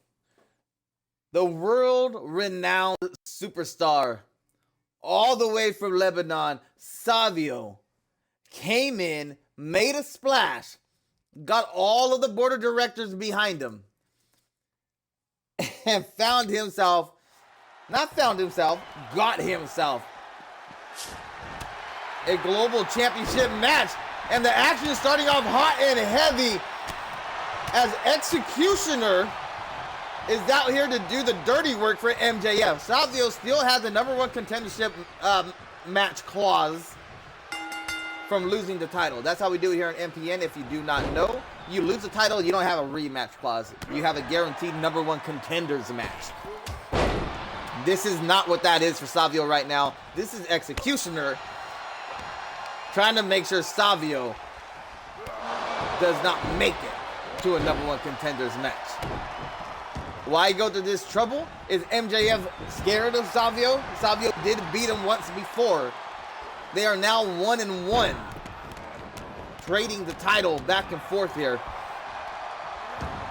S1: the world-renowned superstar, all the way from Lebanon. Savio came in, made a splash, got all of the board of directors behind him, and got himself a global championship match. And the action is starting off hot and heavy as Executioner is out here to do the dirty work for MJF. Savio still has the #1 contendership match clause from losing the title. That's how we do it here in MPN. If you do not know, you lose the title, you don't have a rematch clause. You have a guaranteed #1 contenders match. This is not what that is for Savio right now. This is Executioner trying to make sure Savio does not make it to a #1 contenders match. Why go to this trouble? Is MJF scared of Savio? Savio did beat him once before. They are now 1-1, trading the title back and forth here.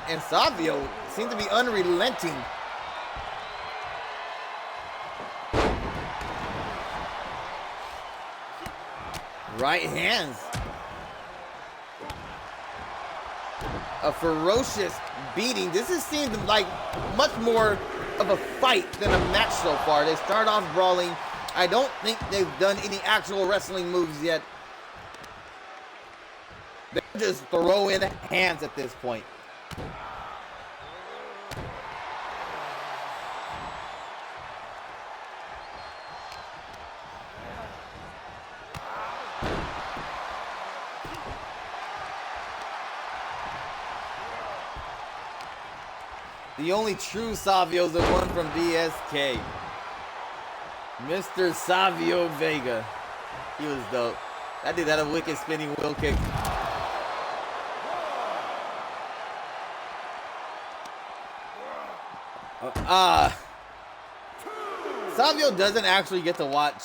S1: And Savio seems to be unrelenting. Right hands. A ferocious beating. This has seemed like much more of a fight than a match so far. They start off brawling. I don't think they've done any actual wrestling moves yet. They're just throwing hands at this point. The only true Savio is the one from BSK. Mr. Savio Vega. He was dope. That dude had a wicked spinning wheel kick. Savio doesn't actually get to watch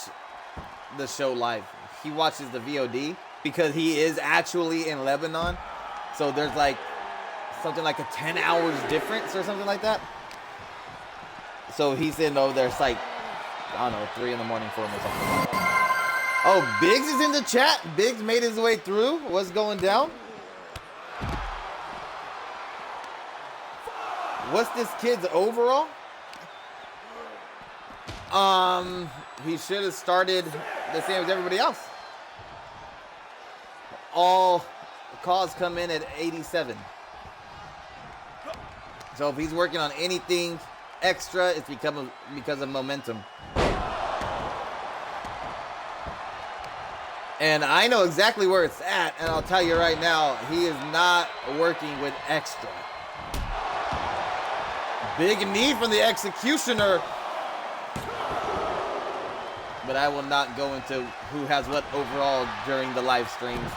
S1: the show live. He watches the VOD because he is actually in Lebanon. So there's like something like a 10 hours difference or something like that. So he's sitting over there. It's like, I don't know, 3 in the morning for him or something like that. Oh, Biggs is in the chat. Biggs made his way through. What's going down? What's this kid's overall? He should have started the same as everybody else. All calls come in at 87. So if he's working on anything extra, it's because of momentum. And I know exactly where it's at, and I'll tell you right now, he is not working with extra. Big knee from the executioner. But I will not go into who has what overall during the live streams.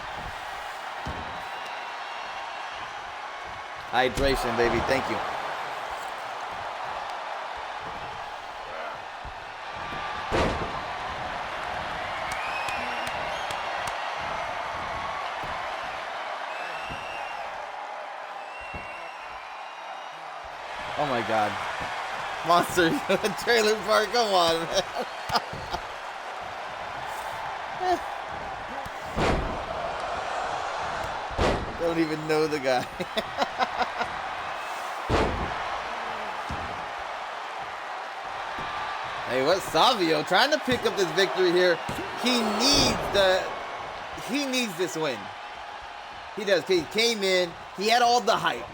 S1: Hydration, baby. Thank you. Oh my God. Monster trailer park. Come on, man. Don't even know the guy. Hey, what's Savio trying to pick up this victory here? He needs this win. He does. He came in. He had all the hype.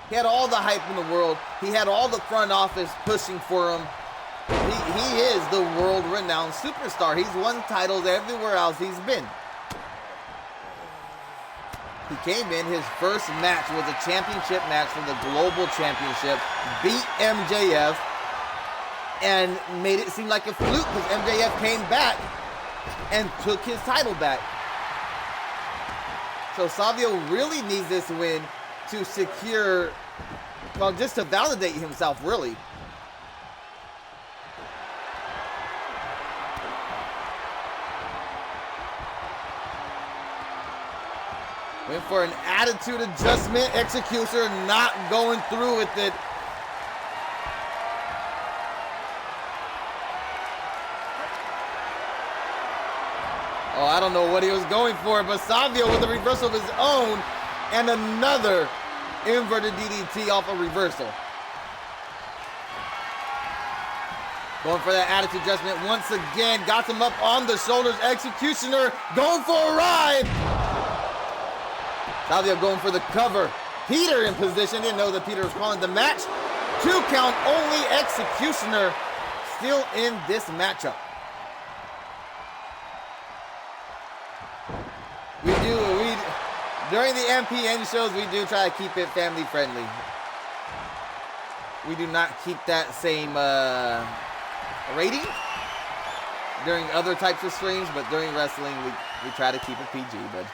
S1: He had all the hype in the world. He had all the front office pushing for him. He is the world-renowned superstar. He's won titles everywhere else he's been. He came in, his first match was a championship match for the Global Championship, beat MJF, and made it seem like a fluke because MJF came back and took his title back. So Savio really needs this win to secure, well, just to validate himself, really. Went for an attitude adjustment. Executioner not going through with it. Oh, I don't know what he was going for, but Savio with a reversal of his own and another inverted DDT off a reversal. Going for that attitude adjustment once again. Got him up on the shoulders. Executioner going for a ride. Savio going for the cover. Peter in position. Didn't know that Peter was calling the match. 2 count only. Executioner still in this matchup. During the MPN shows, we do try to keep it family friendly. We do not keep that same rating during other types of streams, but during wrestling, we try to keep it PG, but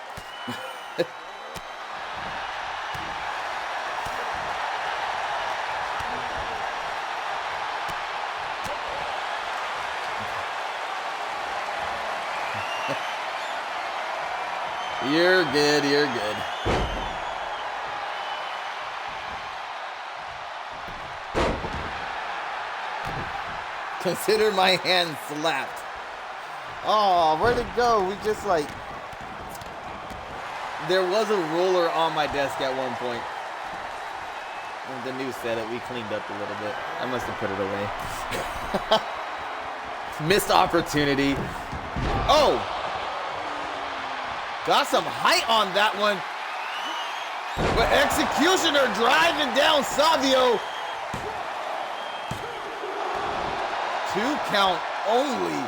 S1: You're good, you're good. Consider my hand slapped. Oh, where'd it go? We just like... There was a roller on my desk at one point. And the news said it. We cleaned up a little bit. I must have put it away. Missed opportunity. Oh! Got some height on that one. But Executioner driving down Savio. 2 count only.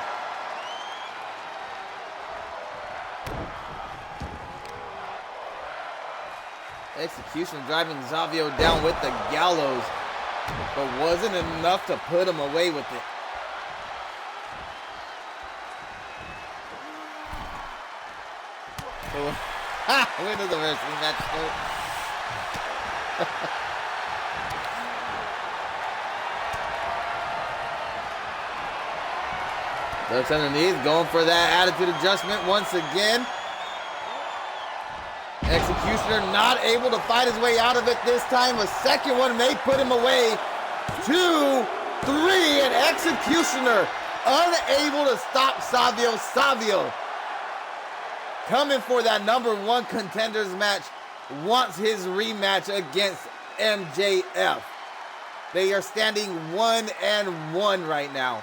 S1: Execution driving Savio down with the gallows. But wasn't enough to put him away with it. When does the wrestling match start? Looks underneath, going for that attitude adjustment once again. Executioner not able to fight his way out of it this time. A second one may put him away. 2, 3, and Executioner unable to stop Savio. Savio coming for that #1 contenders match, wants his rematch against MJF. They are standing 1-1 right now.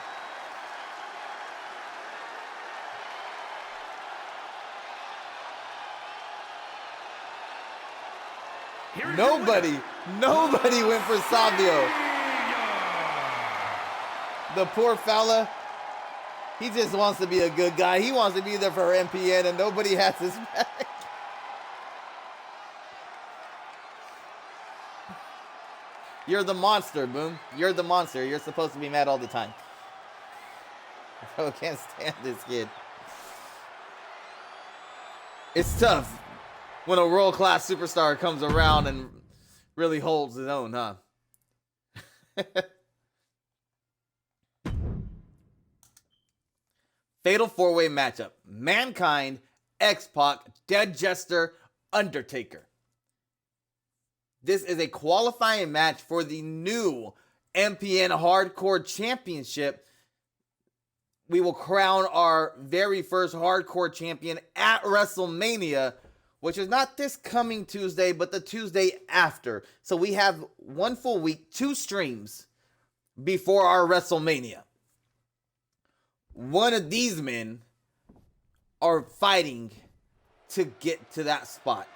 S1: Nobody went for Savio. The poor fella, he just wants to be a good guy. He wants to be there for MPN, and nobody has his back. You're the monster, Boom. You're the monster. You're supposed to be mad all the time. I can't stand this kid. It's tough when a world-class superstar comes around and really holds his own, huh? Fatal 4-way matchup. Mankind, X-Pac, Dead Jester, Undertaker. This is a qualifying match for the new MPN Hardcore Championship. We will crown our very first Hardcore Champion at WrestleMania, which is not this coming Tuesday, but the Tuesday after. So we have 1 full week, 2 streams before our WrestleMania. One of these men are fighting to get to that spot,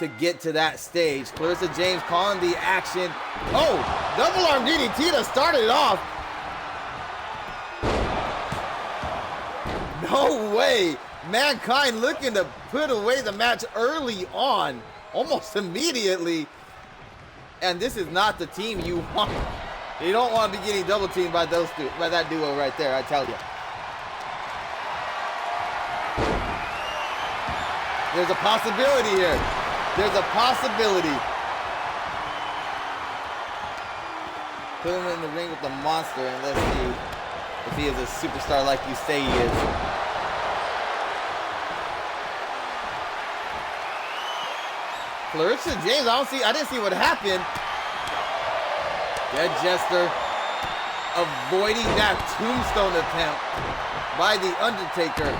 S1: to get to that stage. Clarissa James calling the action. Oh, double arm DDT to start it off. No way. Mankind looking to put away the match early on, almost immediately. And this is not the team you want. You don't want to be getting double teamed by that duo right there, I tell you. There's a possibility here. There's a possibility. Put him in the ring with the monster and let's see if he is a superstar like you say he is. Clarissa James, I didn't see what happened. Dead Jester avoiding that tombstone attempt by the Undertaker.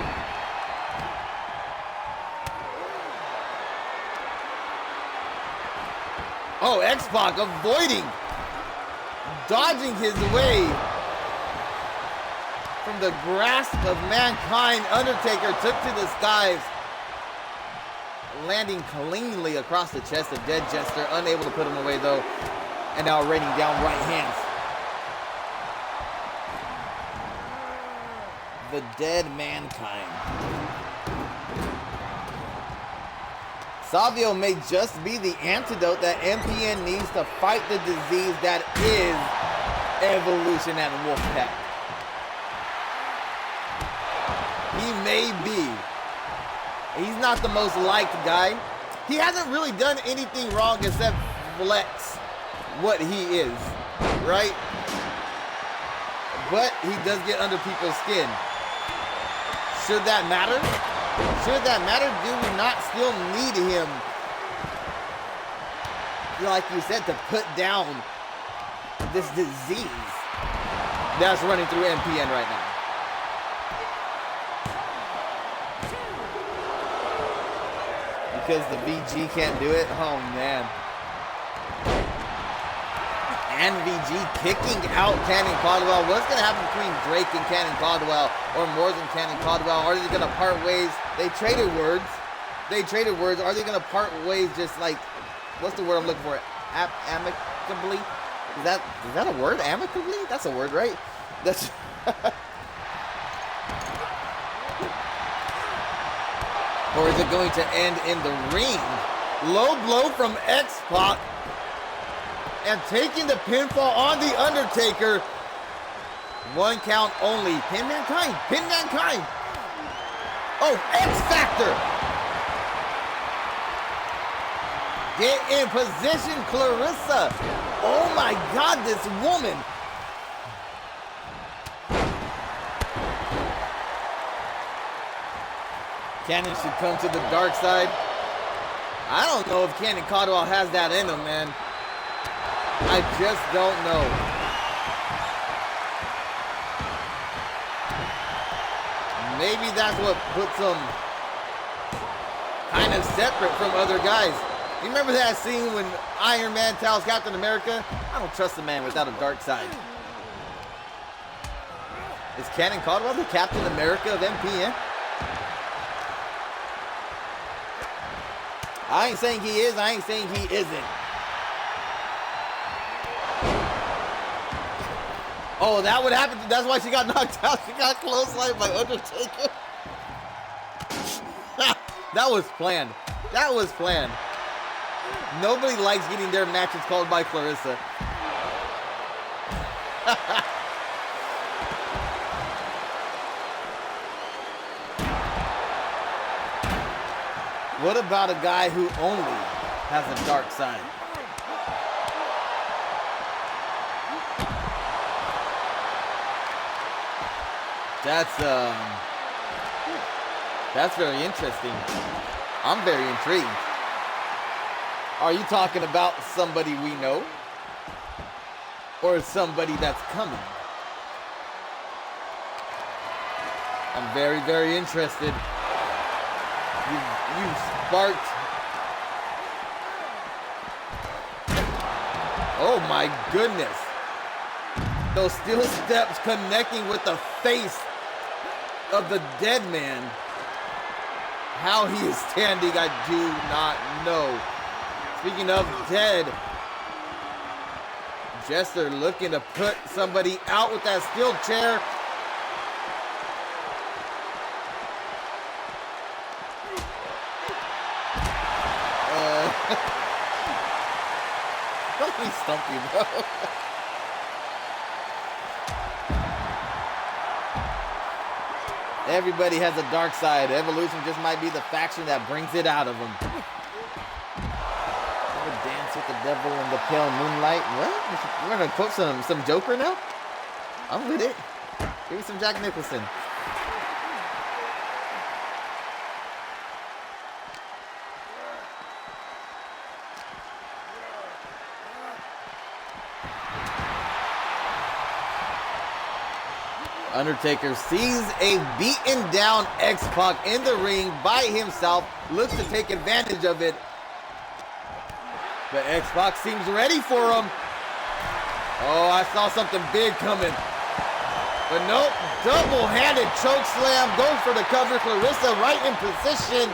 S1: Oh, X-Pac avoiding, dodging his way from the grasp of Mankind. Undertaker took to the skies, landing cleanly across the chest of Dead Jester, unable to put him away though, and now raining down right hands. The dead Mankind. Savio may just be the antidote that MPN needs to fight the disease that is Evolution and Wolfpack. He may be. He's not the most liked guy. He hasn't really done anything wrong except flex what he is, right? But he does get under people's skin. Should that matter? Should that matter? Do we not still need him, like you said, to put down this disease that's running through MPN right now? Because the VG can't do it? Oh, man. And VG kicking out Cannon Caldwell. What's going to happen between Drake and Cannon Caldwell, or more than Cannon Caldwell? Are they going to part ways? They traded words. Are they going to part ways just like, what's the word I'm looking for? Amicably? Is that a word? Amicably? That's a word, right? That's... Or is it going to end in the ring? Low blow from X-Pac. And taking the pinfall on the Undertaker. 1 count only. Pin Mankind. Pin Mankind. Oh, X-Factor. Get in position, Clarissa. Oh my God, this woman. Cannon should come to the dark side. I don't know if Cannon Caldwell has that in him, man. I just don't know. Maybe that's what puts him kind of separate from other guys. You remember that scene when Iron Man tells Captain America, I don't trust a man without a dark side. Is Cannon Caldwell the Captain America of MPN? I ain't saying he is, I ain't saying he isn't. Oh, that would happen. That's why she got knocked out. She got clotheslined by Undertaker. That was planned. That was planned. Nobody likes getting their matches called by Clarissa. What about a guy who only has a dark side? That's very interesting. I'm very intrigued. Are you talking about somebody we know? Or somebody that's coming? I'm very, very interested. You sparked. Oh my goodness. Those steel steps connecting with the face of the dead man. How he is standing, I do not know. Speaking of dead, Jester looking to put somebody out with that steel chair. Don't be stumpy, bro. Everybody has a dark side. Evolution just might be the faction that brings it out of them. Dance with the devil in the pale moonlight. What? We're gonna quote some Joker now? I'm with it. Give me some Jack Nicholson. Undertaker sees a beaten down X-Pac in the ring by himself, looks to take advantage of it. But X-Pac seems ready for him. Oh, I saw something big coming. But nope, double-handed choke slam, goes for the cover. Clarissa right in position.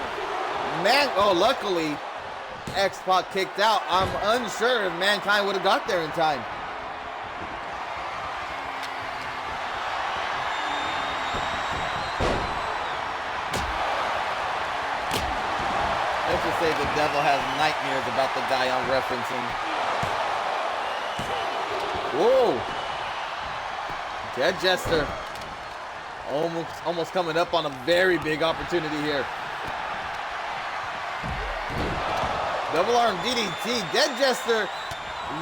S1: Man, oh, luckily, X-Pac kicked out. I'm unsure if Mankind would have got there in time. Let's just say the devil has nightmares about the guy I'm referencing. Whoa! Dead Jester. Almost coming up on a very big opportunity here. Double arm DDT. Dead Jester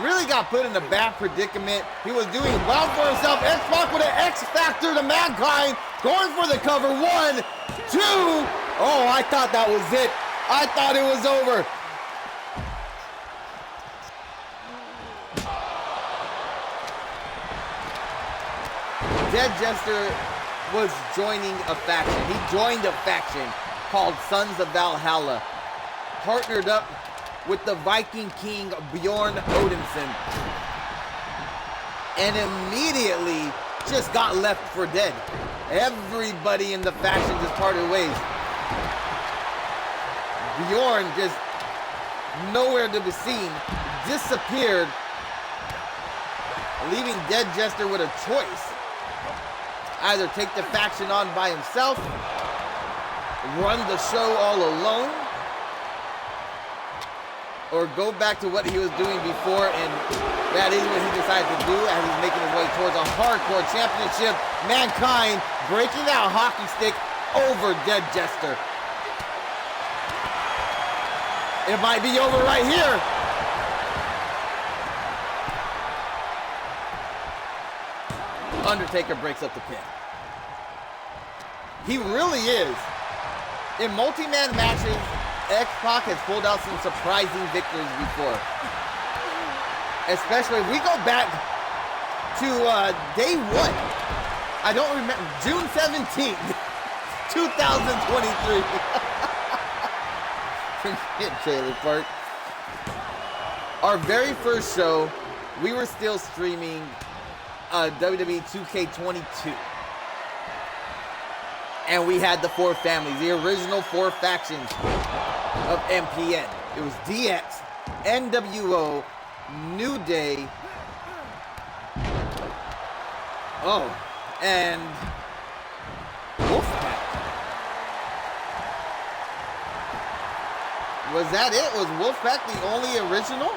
S1: really got put in a bad predicament. He was doing well for himself. X-Pac with an X Factor to Mankind. Going for the cover. 1, 2. Oh, I thought that was it. I thought it was over. Dead Jester was joining a faction. He joined a faction called Sons of Valhalla. Partnered up with the Viking King Bjorn Odinson. And immediately just got left for dead. Everybody in the faction just parted ways. Bjorn just nowhere to be seen, disappeared, leaving Dead Jester with a choice. Either take the faction on by himself, run the show all alone, or go back to what he was doing before, and that is what he decided to do as he's making his way towards a hardcore championship. Mankind breaking that hockey stick over Dead Jester. It might be over right here. Undertaker breaks up the pin. He really is In multi-man matches, X-Pac has pulled out some surprising victories before. Especially if we go back to day one. I don't remember. June 17th, 2023. Forget Trailer Park. Our very first show, we were still streaming WWE 2K22. And we had the four families, the original four factions of MPN. It was DX, NWO, New Day, and Wolfpack. Was that it? Was Wolfpack the only original?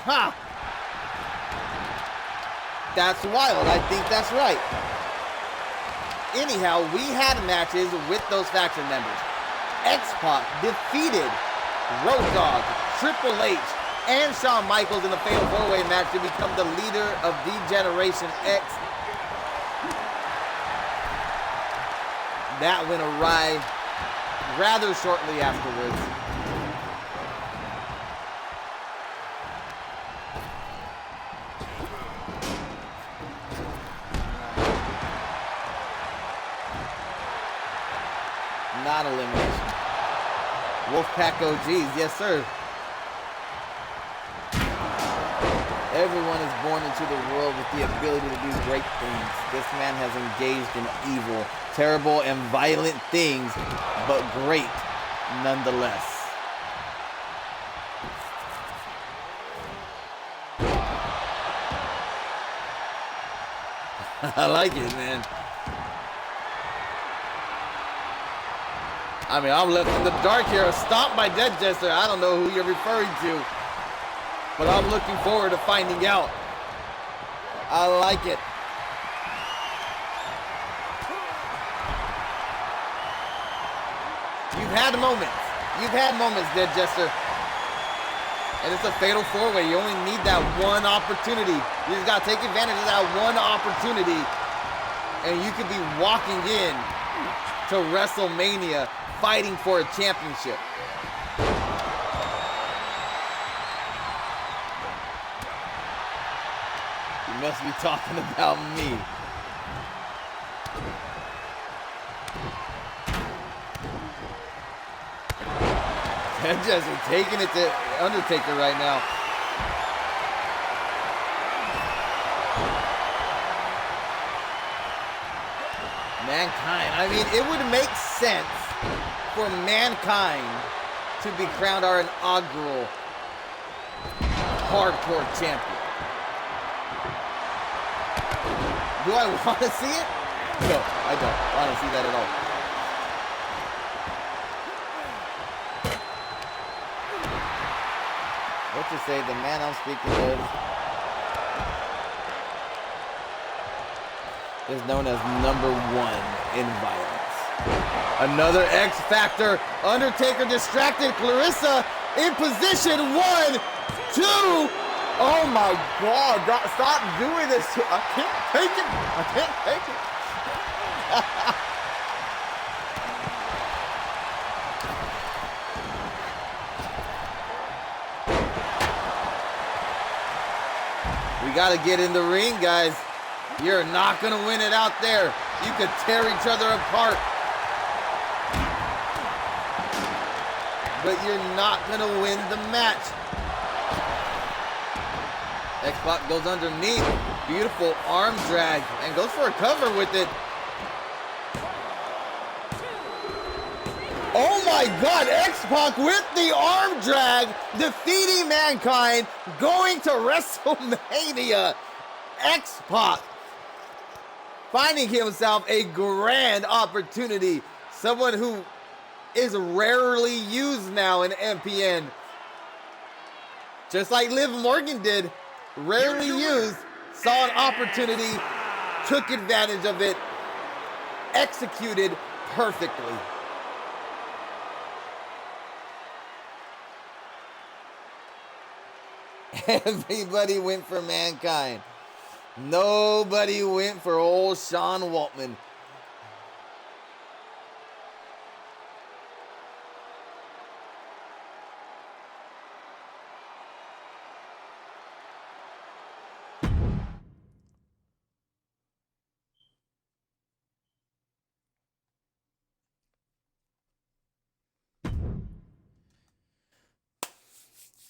S1: Huh. That's wild. I think that's right. Anyhow, we had matches with those faction members. X-Pac defeated Road Dogg, Triple H, and Shawn Michaels in the Fatal 4-Way match to become the leader of D-Generation X. That went awry rather shortly afterwards. Not elimination. Wolfpack OGs, yes sir. Everyone is born into the world with the ability to do great things. This man has engaged in evil, terrible, and violent things, but great nonetheless. I like it, man. I mean, I'm left in the dark here. Stomped by Dead Jester. I don't know who you're referring to, but I'm looking forward to finding out. I like it. You've had moments. You've had moments, Dead Jester. And it's a fatal four-way. You only need that one opportunity. You just got to take advantage of that one opportunity, and you could be walking in to WrestleMania fighting for a championship. You must be talking about me. They're just taking it to Undertaker right now. Mankind. I mean, it would make sense for Mankind to be crowned our inaugural hardcore champion. Do I want to see it? No, I don't want to see that at all. What to say, the man I'm speaking of is known as #1 in violence. Another X Factor. Undertaker distracted. Clarissa in position. 1, 2. Oh my God. Stop doing this. I can't take it. I can't take it. We got to get in the ring, guys. You're not going to win it out there. You could tear each other apart. But you're not going to win the match. X-Pac goes underneath. Beautiful arm drag. And goes for a cover with it. Oh my God, X-Pac with the arm drag. Defeating Mankind. Going to WrestleMania. X-Pac finding himself a grand opportunity. Someone who is rarely used now in MPN. Just like Liv Morgan did. Rarely used. Saw an opportunity. Took advantage of it. Executed perfectly. Everybody went for Mankind. Nobody went for old Sean Waltman.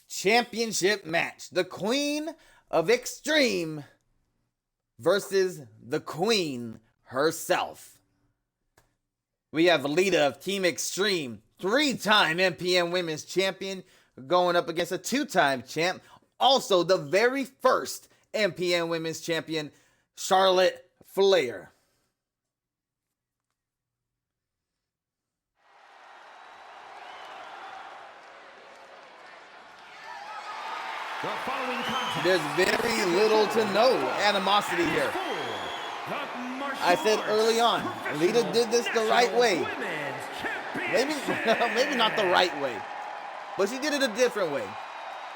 S1: Championship match. The Queen of Extreme versus the Queen herself. We have Lita of Team Extreme, 3-time MPN Women's Champion, going up against a 2-time champ. Also, the very first MPN Women's Champion, Charlotte Flair. There's very little to no animosity here. I said early on, Lita did this the right way. Maybe not the right way, but she did it a different way.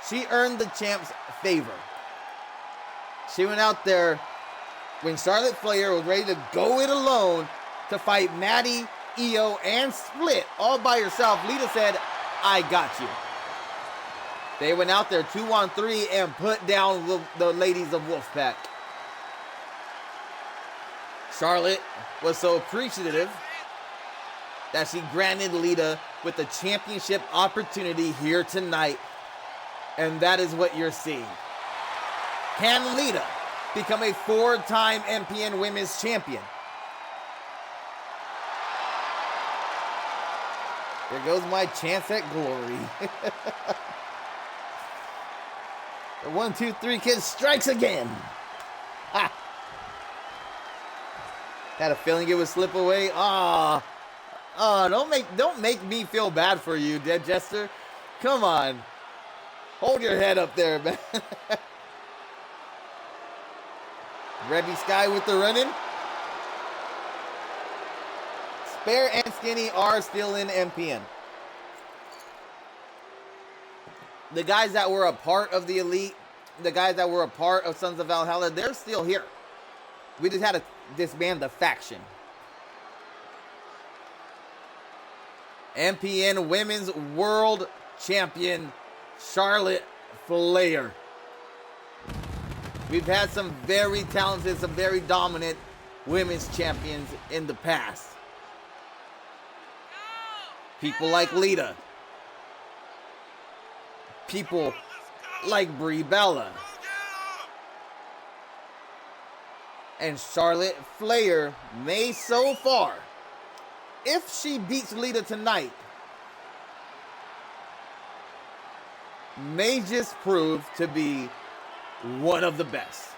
S1: She earned the champ's favor. She went out there when Charlotte Flair was ready to go it alone to fight Maddie, Io, and Split all by herself. Lita said, I got you. They went out there 2-on-3 and put down the ladies of Wolfpack. Charlotte was so appreciative that she granted Lita with the championship opportunity here tonight. And that is what you're seeing. Can Lita become a 4-time MPN Women's Champion? There goes my chance at glory. The 1-2-3 kid strikes again. Ha! Had a feeling it would slip away. Don't make me feel bad for you, Dead Jester. Come on. Hold your head up there, man. Rebby Sky with the run-in. Spare and Skinny are still in MPN. The guys that were a part of the Elite, the guys that were a part of Sons of Valhalla, they're still here. We just had to disband the faction. MPN Women's World Champion, Charlotte Flair. We've had some very talented, some very dominant women's champions in the past. People like Lita. People like Brie Bella. And Charlotte Flair may so far, if she beats Lita tonight, may just prove to be one of the best.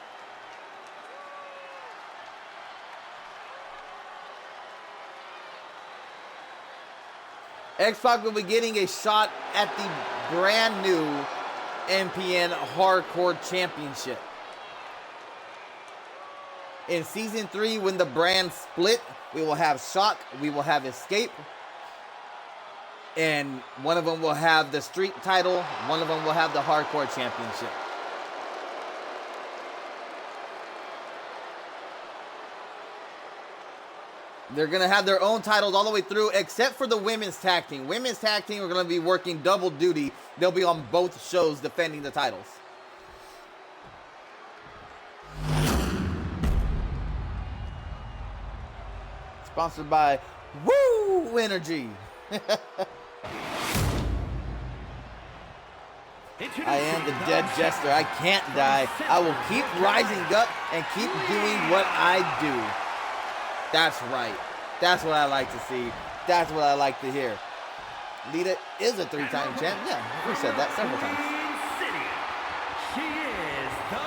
S1: X-Pac will be getting a shot at the brand new MPN Hardcore Championship. In Season 3, when the brand split, we will have Shock, we will have Escape, and one of them will have the Street title, one of them will have the Hardcore Championship. They're going to have their own titles all the way through, except for the women's tag team. Women's tag team are going to be working double duty. They'll be on both shows defending the titles. Sponsored by Woo Energy. I am the Dead Jester. I can't die. I will keep rising up and keep doing what I do. That's right. That's what I like to see. That's what I like to hear. Lita is a 3-time champ. Yeah, we said that several times.
S2: She is the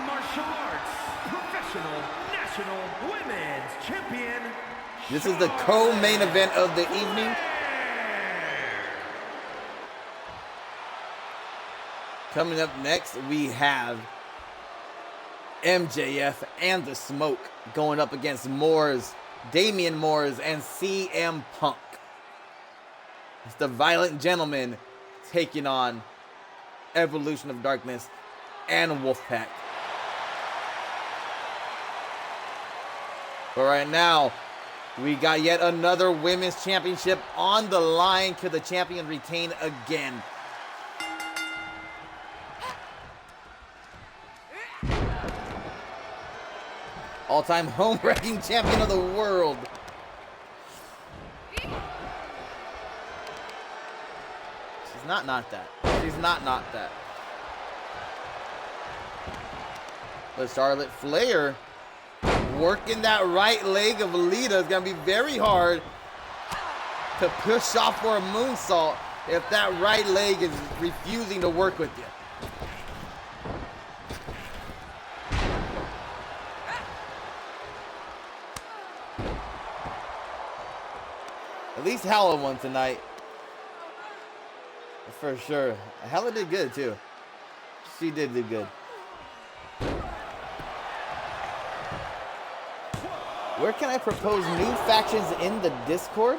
S2: martial arts professional national women's champion.
S1: This is the co-main event of the evening. Coming up next, we have MJF and the Smoke going up against Damian Moores and CM Punk. It's the Violent Gentlemen taking on Evolution of Darkness and Wolfpack. But right now, we got yet another women's championship on the line. Could the champion retain again? All-time home-wrecking champion of the world. She's not that. She's not that. But Charlotte Flair working that right leg of Lita is going to be very hard to push off for a moonsault if that right leg is refusing to work with you. At least Hella won tonight. For sure. Hella did good too. She did do good. Where can I propose new factions in the Discord?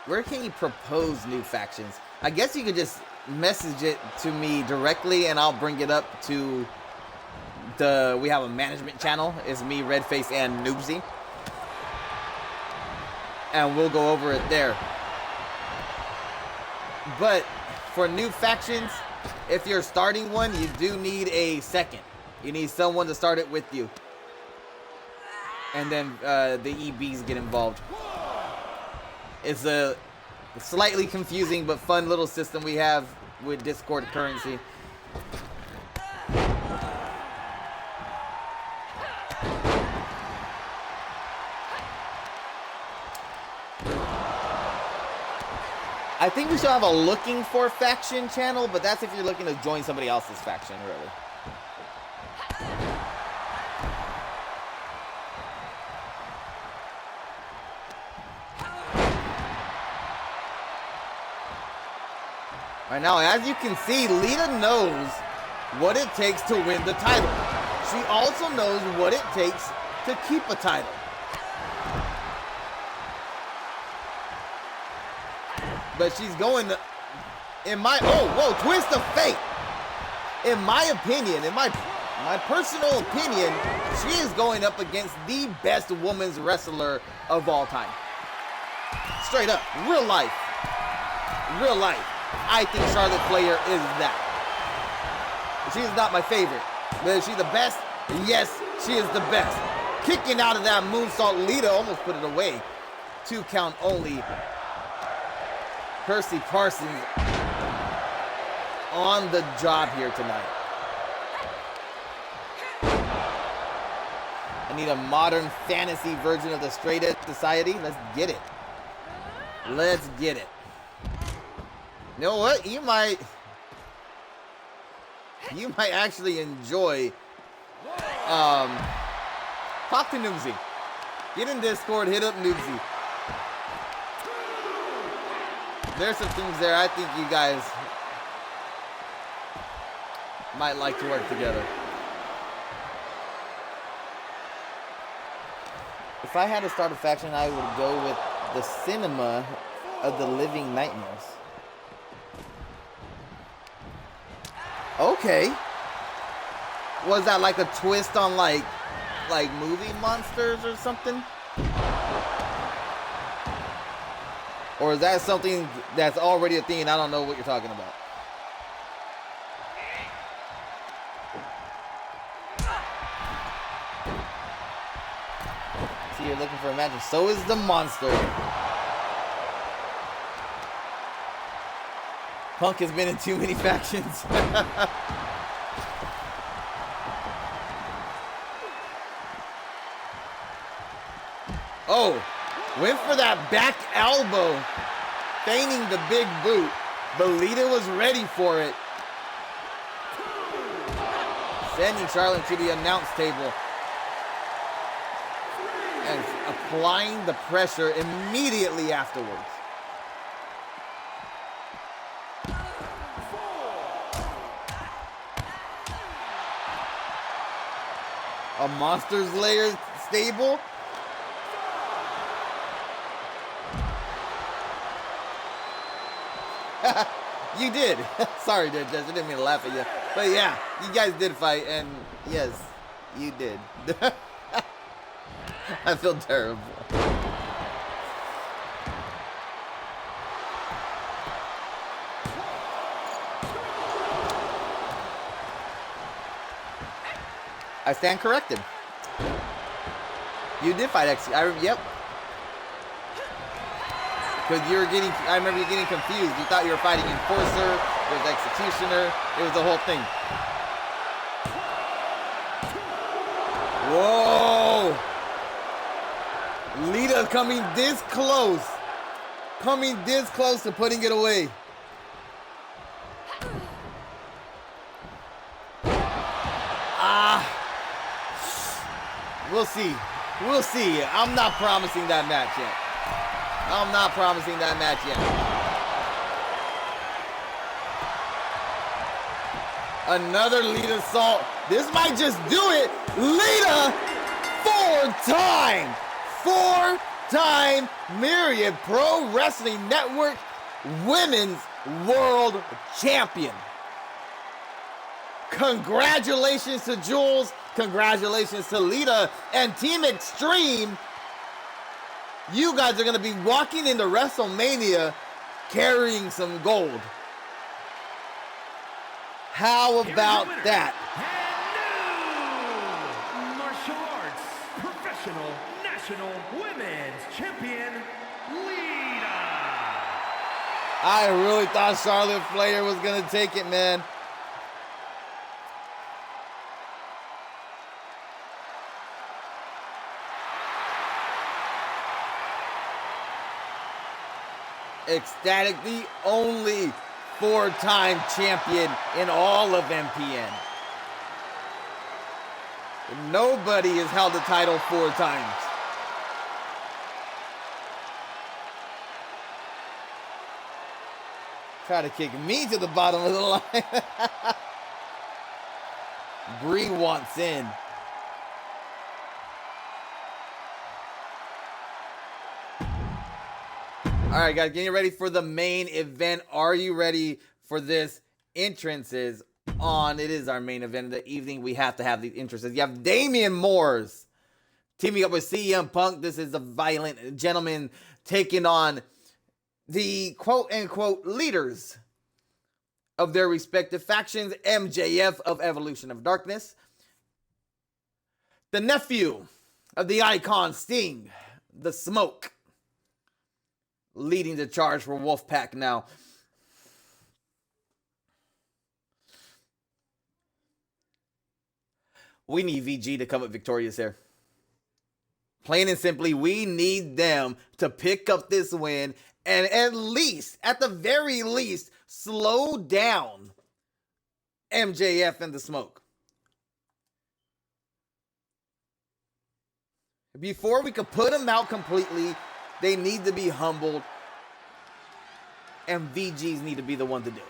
S1: Where can you propose new factions? I guess you could just message it to me directly and I'll bring it up to we have a management channel. It's me, Redface, and Noobsy. And we'll go over it there. But for new factions, if you're starting one, you do need a second. You need someone to start it with you. And then the EBs get involved. It's a slightly confusing but fun little system we have with Discord currency. I think we should have a looking for faction channel, but that's if you're looking to join somebody else's faction, really. Right now, as you can see, Lita knows what it takes to win the title. She also knows what it takes to keep a title. But she's going to, twist of fate. In my opinion, in my personal opinion, she is going up against the best women's wrestler of all time. Straight up, real life. Real life. I think Charlotte Flair is that. She's not my favorite, but is she the best? Yes, she is the best. Kicking out of that moonsault, Lita almost put it away. 2 count only. Percy Parsons on the job here tonight. I need a modern fantasy version of the straight edge society. Let's get it. Let's get it. You know what? You might actually enjoy talk to Noobsy. Get in Discord, hit up Noobsy. There's some things there I think you guys might like to work together. If I had to start a faction, I would go with the Cinema of the Living Nightmares. Okay. Was that like a twist on like movie monsters or something? Or is that something that's already a thing and I don't know what you're talking about? See, you're looking for a match, and so is the monster. Punk has been in too many factions. Oh, went for that back elbow, feigning the big boot, but Lita was ready for it. Sending Charlotte to the announce table. And applying the pressure immediately afterwards. A Monsters Lair stable. You did. Sorry, Judge. I didn't mean to laugh at you. But yeah, you guys did fight, and yes, You did. I feel terrible. I stand corrected. You did fight X. Yep. Because you were getting, I remember you getting confused. You thought you were fighting Enforcer, it was Executioner, it was the whole thing. Whoa! Lita coming this close. Coming this close to putting it away. We'll see. We'll see. I'm not promising that match yet. I'm not promising that match yet. Another Lita assault. This might just do it. Lita, four-time Myriad Pro Wrestling Network Women's World Champion. Congratulations to Jules. Congratulations to Lita and Team Extreme. You guys are going to be walking into WrestleMania carrying some gold. How about that?
S2: And new martial arts professional national women's champion, Lita.
S1: I really thought Charlotte Flair was going to take it, man. Ecstatic, the only four-time champion in all of MPN. Nobody has held the title 4 times. Try to kick me to the bottom of the line. Bree wants in. All right, guys, getting ready for the main event. Are you ready for this? Entrances on. It is our main event of the evening. We have to have these entrances. You have Damian Moores teaming up with CM Punk. This is the Violent Gentleman taking on the quote-unquote leaders of their respective factions. MJF of Evolution of Darkness. The nephew of the Icon Sting, the Smoke, leading the charge for Wolfpack now. We need VG to come up victorious here. Plain and simply, we need them to pick up this win and at the very least, slow down MJF and the Smoke. Before we could put them out completely, they need to be humbled, and VGs need to be the one to do it.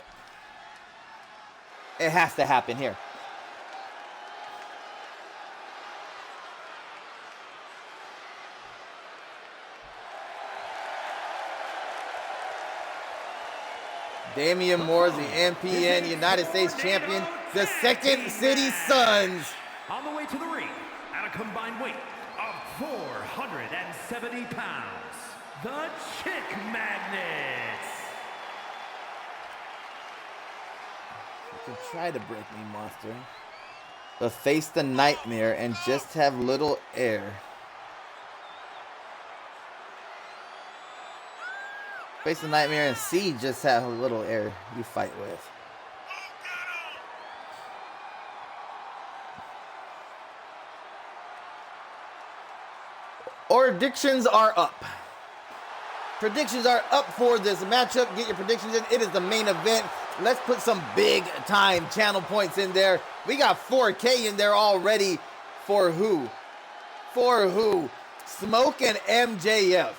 S1: It has to happen here. Damian Moore, the MPN United States Champion, the Second City Sons.
S2: On the way to the ring, at a combined weight of 470 pounds, the Chick Magnets.
S1: You can try to break me, monster, but face the nightmare and just have little air. Face the nightmare and see just how little air you fight with. Our predictions are up. Predictions are up for this matchup. Get your predictions in. It is the main event. Let's put some big time channel points in there. We got 4K in there already. For who? For who? Smoke and MJF.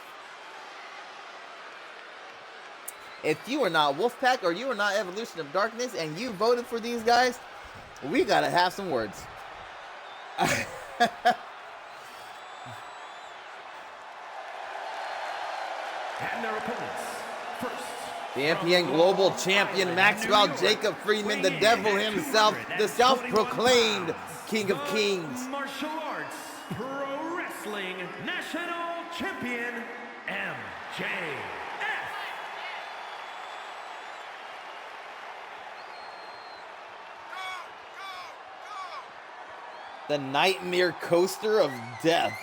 S1: If you are not Wolfpack or you are not Evolution of Darkness and you voted for these guys, we gotta have some words.
S2: And their opponents. First,
S1: the MPN Global Champion, Maxwell Jacob Freeman, the devil himself, the self-proclaimed King of Kings.
S2: Martial Arts Pro Wrestling National Champion, MJF.
S1: The Nightmare Coaster of Death.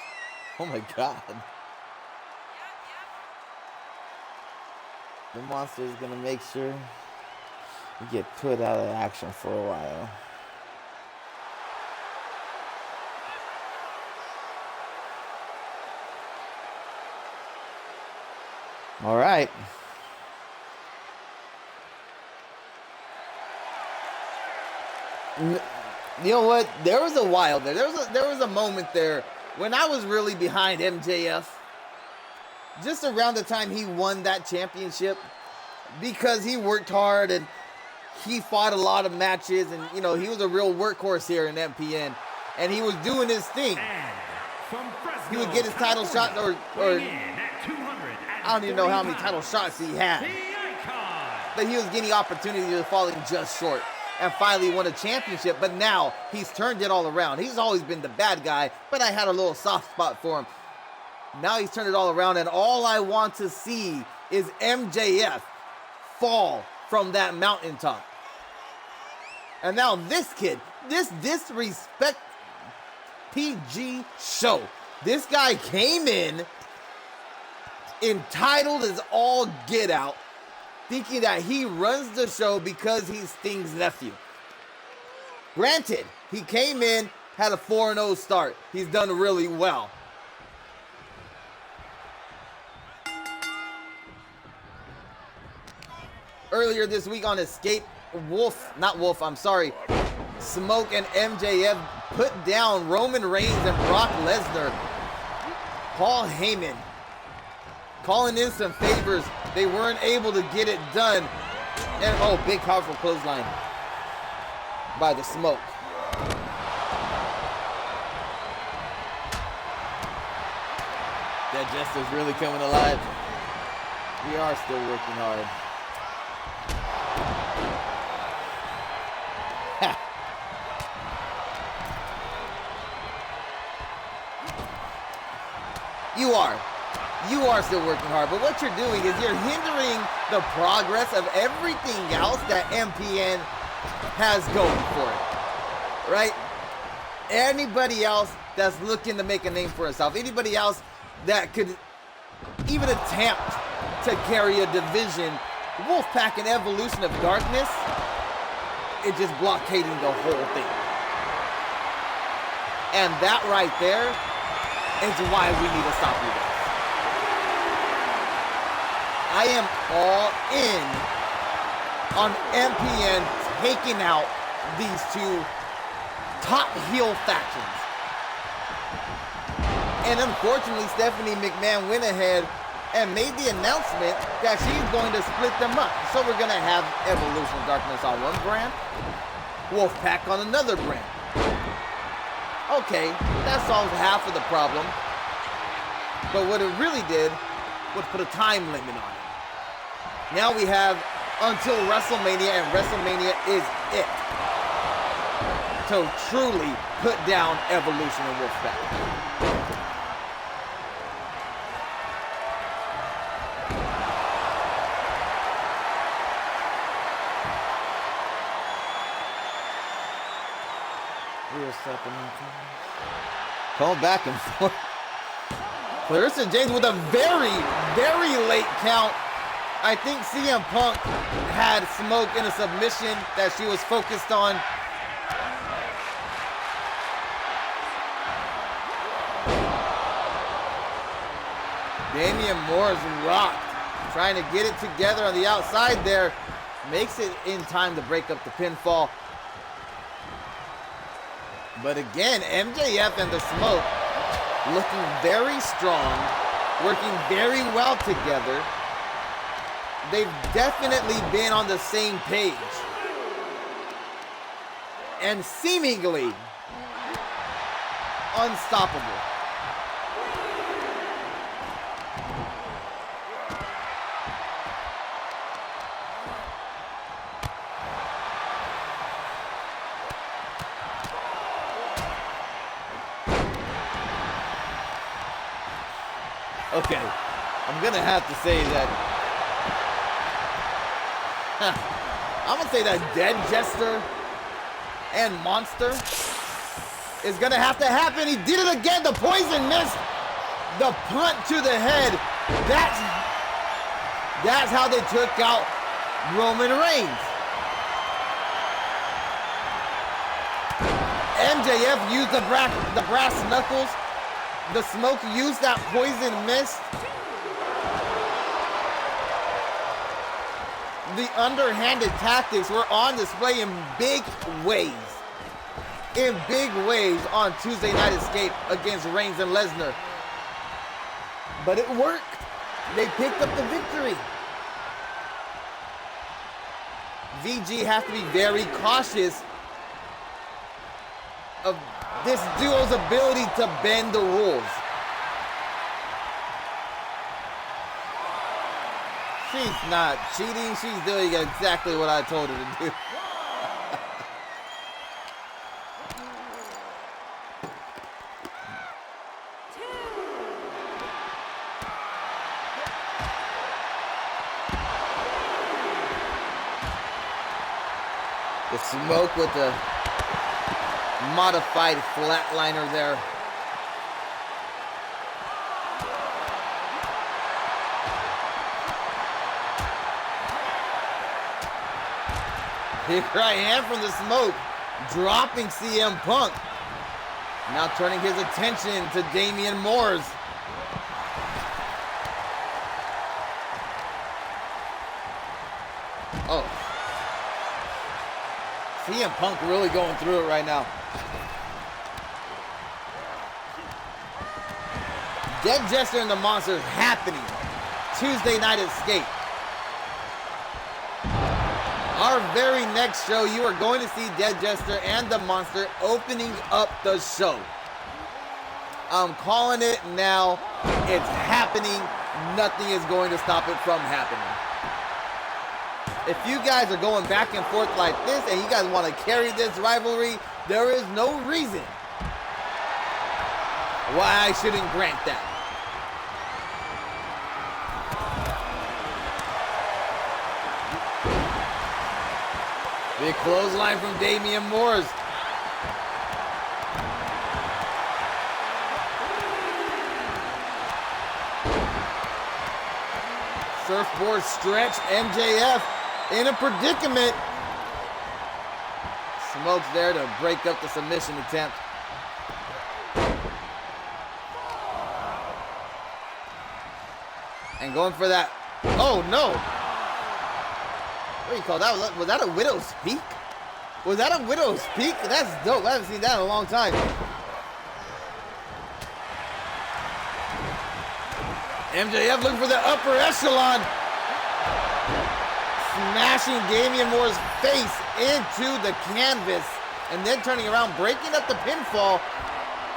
S1: Oh my God. The monster is gonna make sure you get put out of action for a while. All right. You know what? There was a while there. There was a moment there when I was really behind MJF. Just around the time he won that championship, because he worked hard and he fought a lot of matches, and you know, he was a real workhorse here in MPN, and he was doing his thing. He would get his title shot, or I don't even know how many title shots he had, but he was getting opportunities of falling just short, and finally won a championship. But now he's turned it all around. He's always been the bad guy, but I had a little soft spot for him. Now he's turned it all around, and all I want to see is MJF fall from that mountaintop. And now this kid, this disrespect PG show. This guy came in entitled as all get out, thinking that he runs the show because he's Sting's nephew. Granted, he came in, had a 4-0 start. He's done really well. Earlier this week on Escape, Smoke and MJF put down Roman Reigns and Brock Lesnar. Paul Heyman calling in some favors. They weren't able to get it done. And oh, big powerful clothesline by the Smoke. That Jester's really coming alive. We are still working hard. You are still working hard, but what you're doing is you're hindering the progress of everything else that MPN has going for it, right? Anybody else that's looking to make a name for itself, anybody else that could even attempt to carry a division, Wolfpack and Evolution of Darkness, it's just blockading the whole thing. And that right there is why we need to stop you guys. I am all in on MPN taking out these two top heel factions. And unfortunately, Stephanie McMahon went ahead and made the announcement that she's going to split them up. So we're going to have Evolution of Darkness on one brand, Wolfpack on another brand. Okay, that solves half of the problem. But what it really did was put a time limit on it. Now we have until WrestleMania, and WrestleMania is it to truly put down Evolution and Wolfpack. Call back and forth. Clarissa James with a very, very late count. I think CM Punk had Smoke in a submission that she was focused on. Damian Moore's rocked, trying to get it together on the outside there. Makes it in time to break up the pinfall. But again, MJF and the Smoke looking very strong, working very well together. They've definitely been on the same page. And seemingly unstoppable. Okay, I'm gonna have to say that. I'm gonna say that Dead Jester and Monster is gonna have to happen. He did it again. The poison missed. The punt to the head. That's how they took out Roman Reigns. MJF used the brass knuckles. The Smoke used that poison mist. The underhanded tactics were on display in big ways. In big ways on Tuesday Night Escape against Reigns and Lesnar. But it worked. They picked up the victory. VG has to be very cautious of this duo's ability to bend the rules. She's not cheating. She's doing exactly what I told her to do. The Smoke with the modified flatliner there. Here I am from the Smoke, dropping CM Punk. Now turning his attention to Damian Moores. Oh. CM Punk really going through it right now. Dead Jester and the Monster is happening. Tuesday Night Escape. Our very next show, you are going to see Dead Jester and the Monster opening up the show. I'm calling it now. It's happening. Nothing is going to stop it from happening. If you guys are going back and forth like this and you guys want to carry this rivalry, there is no reason why I shouldn't grant that. Big clothesline from Damian Moores. Surfboard stretch, MJF in a predicament. Smoke's there to break up the submission attempt. And going for that. Oh no! What do you call that? Was that a widow's peak? Was that a widow's peak? That's dope. I haven't seen that in a long time. MJF looking for the upper echelon. Smashing Damian Moore's face into the canvas. And then turning around, breaking up the pinfall.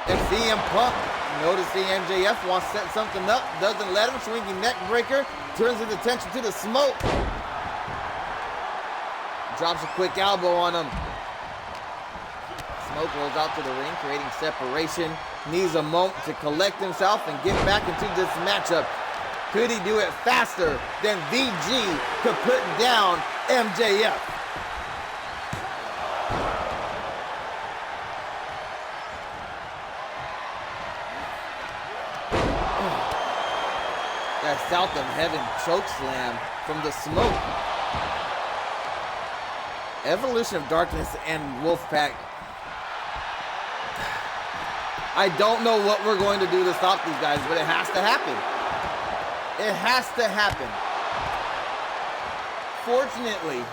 S1: And CM Punk, noticing MJF wants to set something up. Doesn't let him. Swinging neck breaker. Turns his attention to the Smoke. Drops a quick elbow on him. Smoke rolls out to the ring, creating separation. Needs a moment to collect himself and get back into this matchup. Could he do it faster than VG could put down MJF? That South of Heaven choke slam from the Smoke. Evolution of Darkness and Wolfpack. I don't know what we're going to do to stop these guys, but it has to happen. It has to happen. Fortunately,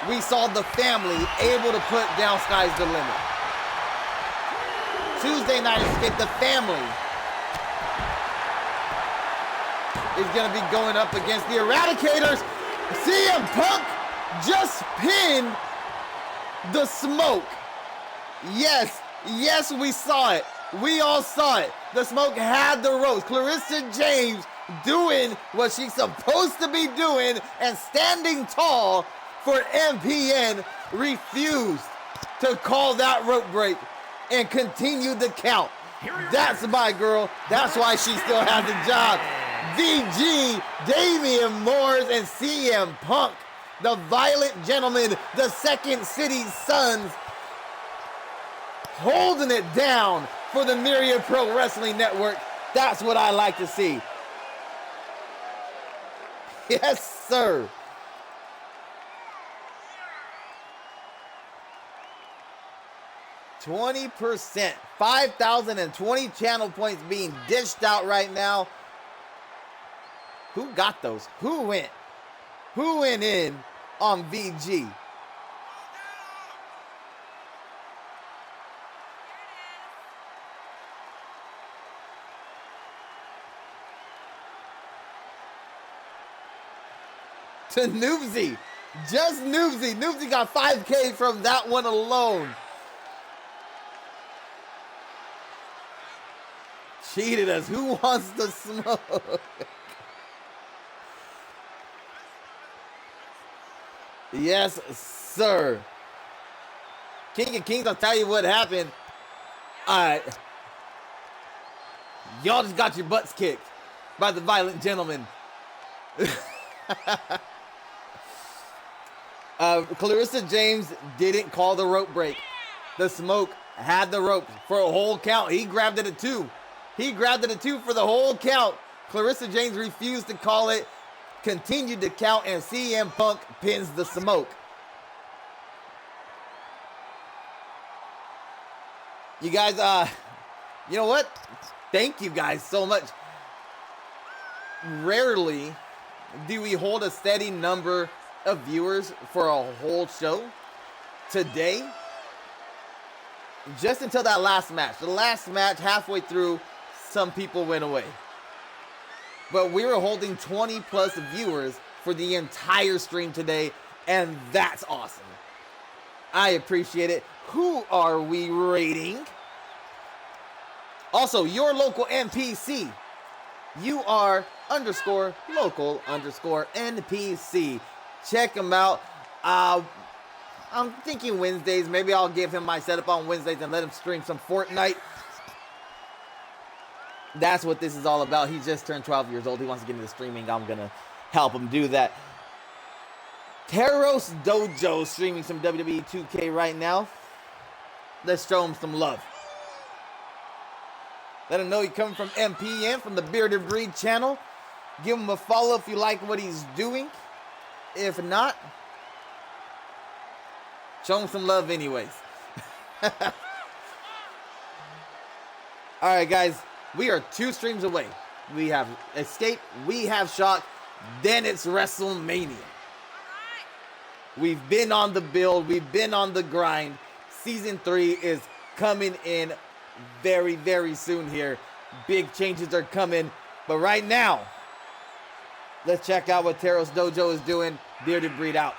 S1: we saw the family able to put down Sky's the Limit. Tuesday Night Escape, the family is going to be going up against the Eradicators. CM Punk just pinned the Smoke. Yes, we saw it. We all saw it. The Smoke had the ropes. Clarissa James doing what she's supposed to be doing and standing tall for MPN refused to call that rope break and continued the count.
S2: Here are your
S1: That's my girl. That's why she still has a job. VG, Damian Moores, and CM Punk, the Violent Gentlemen, the Second City Sons, holding it down for the Myriad Pro Wrestling Network. That's what I like to see. Yes, sir. %20, 5,020 channel points being dished out right now. Who got those? Who went? Who went in on VG? To Noobsy. Just Noobsy. Noobsy got 5K from that one alone. Cheated us. Who wants the smoke? Yes, sir. King of Kings, I'll tell you what happened. All right. Y'all just got your butts kicked by the Violent Gentlemen. Clarissa James didn't call the rope break. The Smoke had the rope for a whole count. He grabbed it at 2. He grabbed it at 2 for the whole count. Clarissa James refused to call it, continued to count, and CM Punk pins the Smoke. You guys, you know what? Thank you guys so much. Rarely do we hold a steady number of viewers for a whole show. Today, just until that last match. The last match, halfway through, some people went away. But we were holding 20 plus viewers for the entire stream today, and that's awesome. I appreciate it. Who are we rating? Also, your local NPC. You are _local _NPC. Check him out. I'm thinking Wednesdays. Maybe I'll give him my setup on Wednesdays and let him stream some Fortnite. That's what this is all about. He just turned 12 years old. He wants to get into streaming. I'm going to help him do that. Teros Dojo streaming some WWE 2K right now. Let's show him some love. Let him know you're coming from MPN, from the Bearded Breed channel. Give him a follow if you like what he's doing. If not, show him some love anyways. All right, guys. We are 2 streams away. We have Escape, we have Shock, then it's WrestleMania. We've been on the build, we've been on the grind. Season 3 is coming in very, very soon here. Big changes are coming. But right now, let's check out what Teros Dojo is doing. Bearded Breed out.